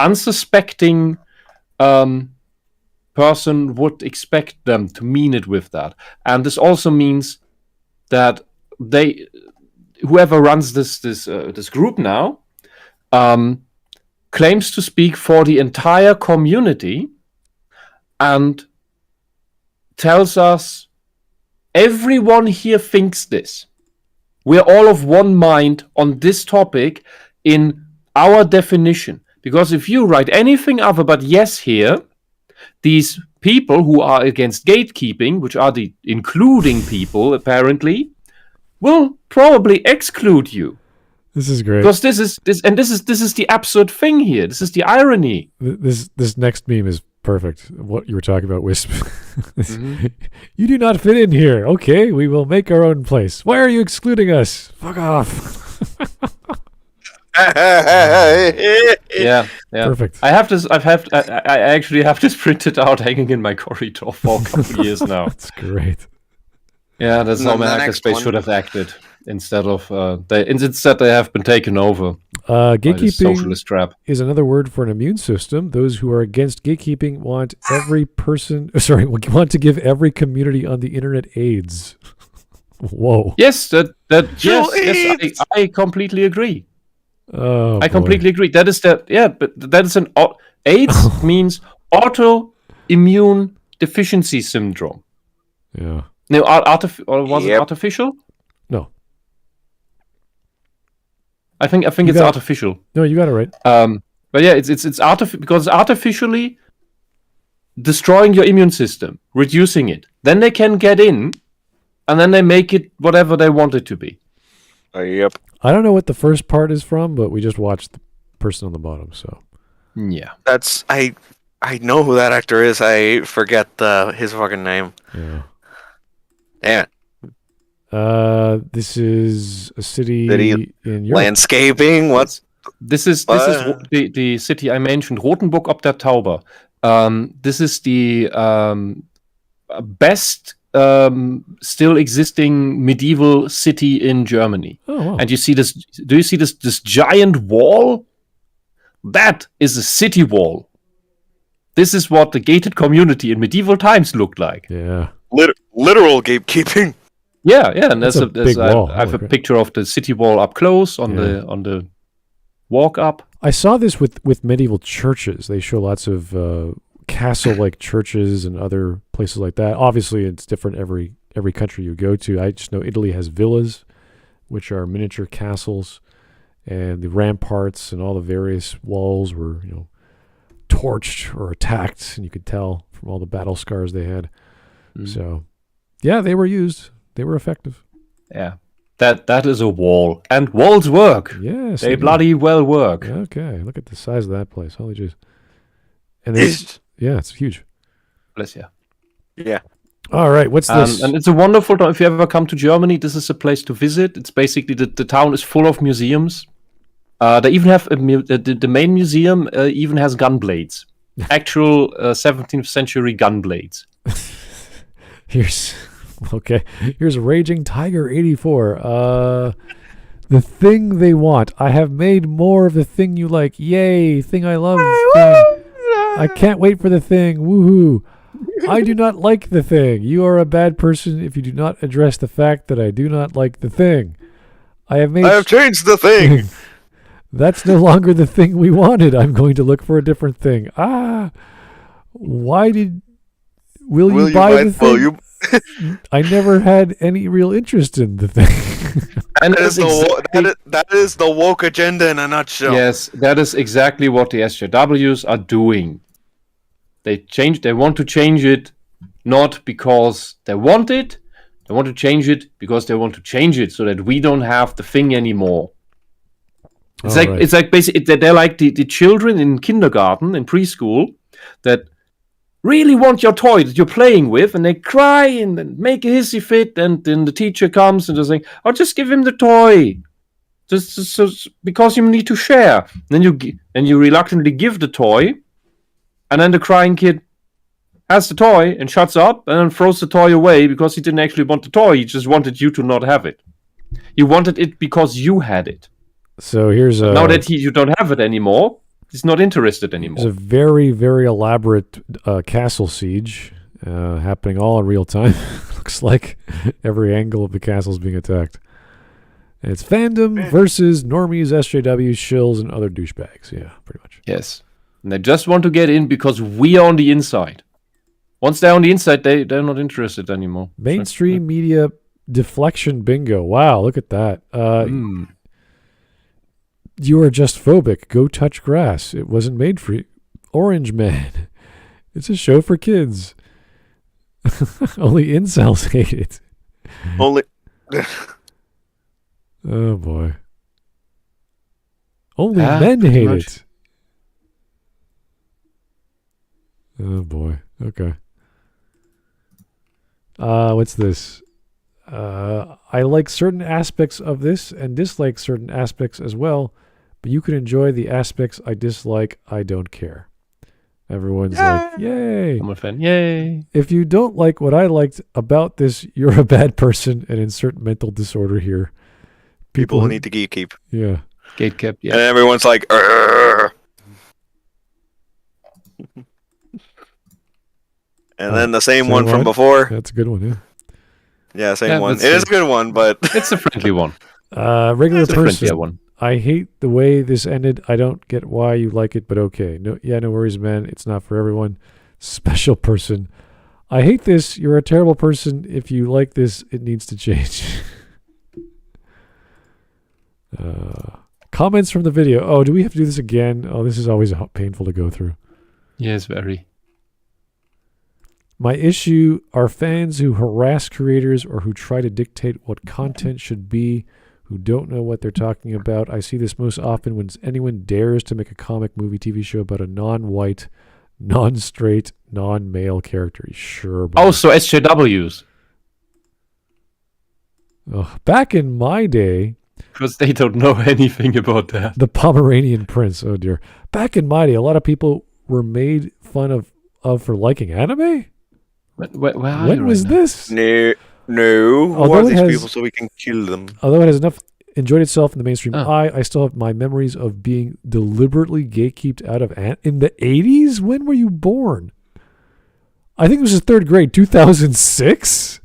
unsuspecting person would expect them to mean it with that. And this also means that whoever runs this group now claims to speak for the entire community and tells us everyone here thinks this. We're all of one mind on this topic in our definition. Because if you write anything other but yes here, these people who are against gatekeeping, which are the including people apparently, will probably exclude you. This is great. Because this is the absurd thing here. This is the irony. This next meme is perfect. What you were talking about, Wisp. You do not fit in here. Okay, we will make our own place. Why are you excluding us? Fuck off. Yeah. Perfect. I actually have this printed out, hanging in my corridor for a couple of years now. That's great. Yeah, that's how my hackerspace should have acted. Instead they have been taken over. Gatekeeping socialist trap is another word for an immune system. Those who are against gatekeeping want want to give every community on the internet AIDS. Whoa. Yes, yes, I completely agree. Oh, I completely agree. That is AIDS means autoimmune deficiency syndrome. Yeah. No, was it artificial? No. I think it's artificial. No, you got it right. But yeah, it's because it's artificially destroying your immune system, reducing it. Then they can get in, and then they make it whatever they want it to be. Yep. I don't know what the first part is from, but we just watched the person on the bottom. So Yeah. That's I know who that actor is. I forget his fucking name. yeah. Damn it. This is a city in Europe. Landscaping. What's This is the city I mentioned, Rothenburg ob der Tauber. This is the best still existing medieval city in Germany. Oh, wow. And you see this? Do you see this giant wall? That is a city wall. This is what the gated community in medieval times looked like. Yeah. literal gatekeeping? Yeah, and That's a big wall. I have a Holy crap. picture of the city wall up close on the walk up. I saw this with medieval churches. They show lots of castle-like churches and other places like that. Obviously, it's different every country you go to. I just know Italy has villas, which are miniature castles, and the ramparts and all the various walls were, torched or attacked, and you could tell from all the battle scars they had. So, yeah, they were used. They were effective. Yeah, that is a wall, and walls work. Yes, They bloody well work. Okay, look at the size of that place. Holy jeez. And it's huge. Bless you. Yeah. All right, what's this? And it's a wonderful town. If you ever come to Germany, this is a place to visit. It's basically the town is full of museums. They even have the main museum even has gun blades, actual 17th century gun blades. Here's Raging Tiger 84. The thing they want. I have made more of the thing you like. Yay! Thing I love. Thing. I can't wait for the thing. Woohoo! I do not like the thing. You are a bad person if you do not address the fact that I do not like the thing. I have changed the thing. That's no longer the thing we wanted. I'm going to look for a different thing. Why did... Will you buy the thing? I never had any real interest in the thing. And that is the woke agenda in a nutshell. Yes, that is exactly what the SJWs are doing. They want to change it not because they want it. They want to change it because they want to change it so that we don't have the thing anymore. It's like basically they're like the children in kindergarten, in preschool, that really want your toy that you're playing with, and they cry and then make a hissy fit, and then the teacher comes and just saying, "Oh, just give him the toy, just because you need to share." Then you reluctantly give the toy, and then the crying kid has the toy and shuts up and then throws the toy away because he didn't actually want the toy. He just wanted you to not have it. You wanted it because you had it. So here's now that you don't have it anymore, he's not interested anymore. There's a very, very elaborate castle siege happening all in real time. Looks like every angle of the castle is being attacked. And it's Fandom versus normies, SJWs, shills, and other douchebags. Yeah, pretty much. Yes. And they just want to get in because we are on the inside. Once they're on the inside, they're not interested anymore. Mainstream media deflection bingo. Wow, look at that. You are just phobic. Go touch grass. It wasn't made for you. Orange Man. It's a show for kids. Only incels hate it. Only. Oh boy. Only men hate it. Oh boy. Okay. What's this? I like certain aspects of this and dislike certain aspects as well, but you can enjoy the aspects I dislike. I don't care. Everyone's like, yay. I'm a fan. Yay. If you don't like what I liked about this, you're a bad person and insert mental disorder here. People who need to gatekeep. Yeah. Gatekeep, yeah. And everyone's like, Urgh. And then the same one from before. That's a good one, yeah. Yeah, same one. It is a good one, but it's a friendly one. Regular person. One. I hate the way this ended. I don't get why you like it, but okay. No worries, man. It's not for everyone. Special person. I hate this. You're a terrible person. If you like this, it needs to change. Comments from the video. Oh, do we have to do this again? Oh, this is always painful to go through. Yes, very. My issue are fans who harass creators or who try to dictate what content should be who don't know what they're talking about. I see this most often when anyone dares to make a comic, movie, TV show about a non-white, non-straight, non-male character. Sure. Oh, so SJWs. Oh, back in my day, Because they don't know anything about that. the Pomeranian Prince. Oh dear. Back in my day, a lot of people were made fun of for liking anime. Where are When you was right now? this? No. Who Although are it these has- people so we can kill them? Although it has enjoyed itself in the mainstream Oh. eye, I still have my memories of being deliberately gatekeeped out of in the 80s. When were you born? I think this was third grade, 2006.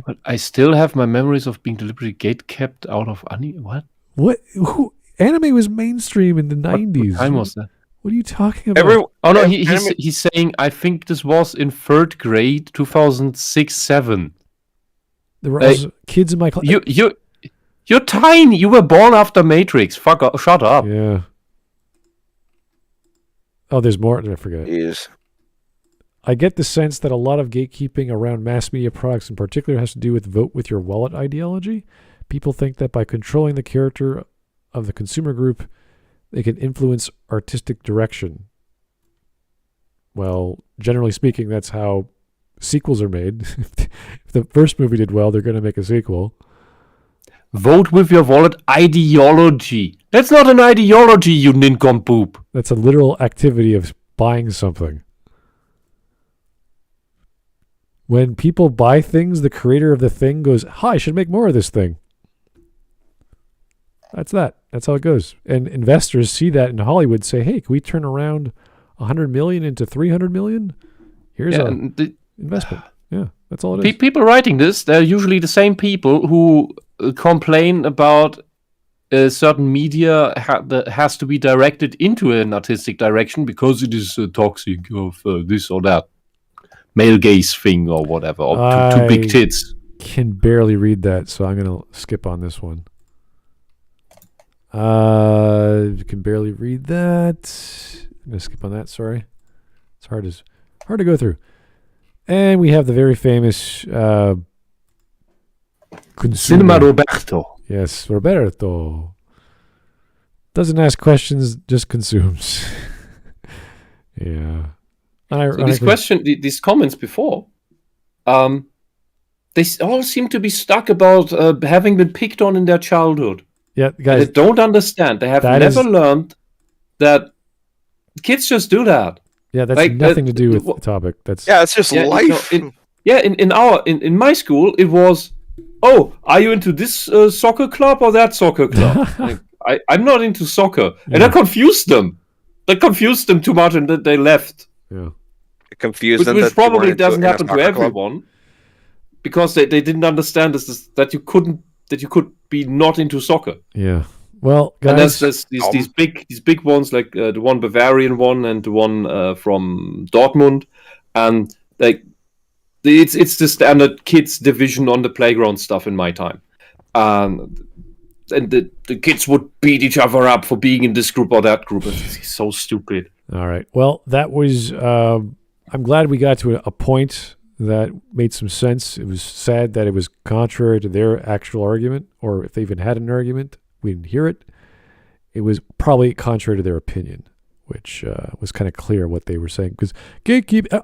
But I still have my memories of being deliberately gate-kept out of what? What? Anime was mainstream in the What 90s. time was that? What are you talking about? Oh no, Anime- he's saying I think this was in third grade, 2006-7. There were also kids in my class. You're tiny. You were born after Matrix. Fuck up. Shut up. Yeah. Oh, there's more. I forget. Is I get the sense that a lot of gatekeeping around mass media products in particular has to do with vote with your wallet ideology. People think that by controlling the character of the consumer group, they can influence artistic direction. Well, generally speaking, that's how sequels are made. If the first movie did well, they're going to make a sequel. Vote with your wallet ideology. That's not an ideology, you nincompoop. That's a literal activity of buying something. When people buy things, the creator of the thing goes, "Hi, I should make more of this thing." That's that. That's how it goes. And investors see that in Hollywood, say, "Hey, can we turn around 100 million into 300 million? Here's Yeah, a and the investment." Yeah, that's all it is. people writing this, they're usually the same people who complain about certain media that has to be directed into an artistic direction because it is toxic of this or that male gaze thing or whatever, or too big tits. Can barely read that, so I'm going to skip on this one. Can barely read that. I'm going to skip on that, sorry. It's hard to go through. And we have the very famous consumer. Cinema Roberto. Yes, Roberto. Doesn't ask questions, just consumes. Yeah. So these comments before, they all seem to be stuck about having been picked on in their childhood. Yeah, They guys, don't understand. They have that never is- learned that kids just do that. that's like, nothing to do with wh- the topic. That's yeah, it's just Yeah, life. in my school, it was, oh, are you into this soccer club or that soccer club? Like, I'm not into soccer, and Yeah. I confused them. That confused them too much, and that they left. yeah. Confused Which, them which that you weren't probably into doesn't in a happen to soccer club. everyone, because they didn't understand that you could be not into soccer. Yeah. Well, And guys, there's these big ones, like the one Bavarian one and the one from Dortmund, and like it's the standard kids division on the playground stuff in my time. And the kids would beat each other up for being in this group or that group. It's so stupid. all right. Well, that was. I'm glad we got to a point that made some sense. It was sad that it was contrary to their actual argument, or if they even had an argument, we didn't hear it. It was probably contrary to their opinion, which was kind of clear what they were saying. Because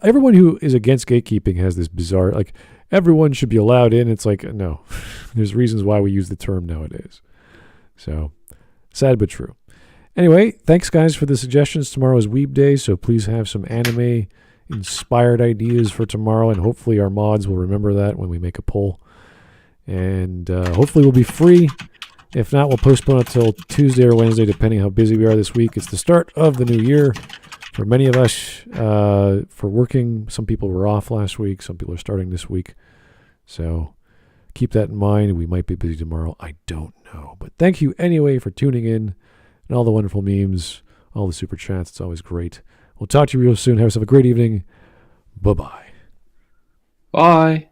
everyone who is against gatekeeping has this bizarre, like, everyone should be allowed in. It's like, no, there's reasons why we use the term nowadays. So, sad but true. Anyway, thanks, guys, for the suggestions. Tomorrow is Weeb Day, so please have some anime-inspired ideas for tomorrow, and hopefully our mods will remember that when we make a poll. And hopefully we'll be free. If not, we'll postpone it till Tuesday or Wednesday, depending how busy we are this week. It's the start of the new year. For many of us, for working, some people were off last week. Some people are starting this week. So keep that in mind. We might be busy tomorrow. I don't know. But thank you anyway for tuning in and all the wonderful memes, all the super chats. It's always great. We'll talk to you real soon. Have yourself a great evening. Bye-bye. Bye.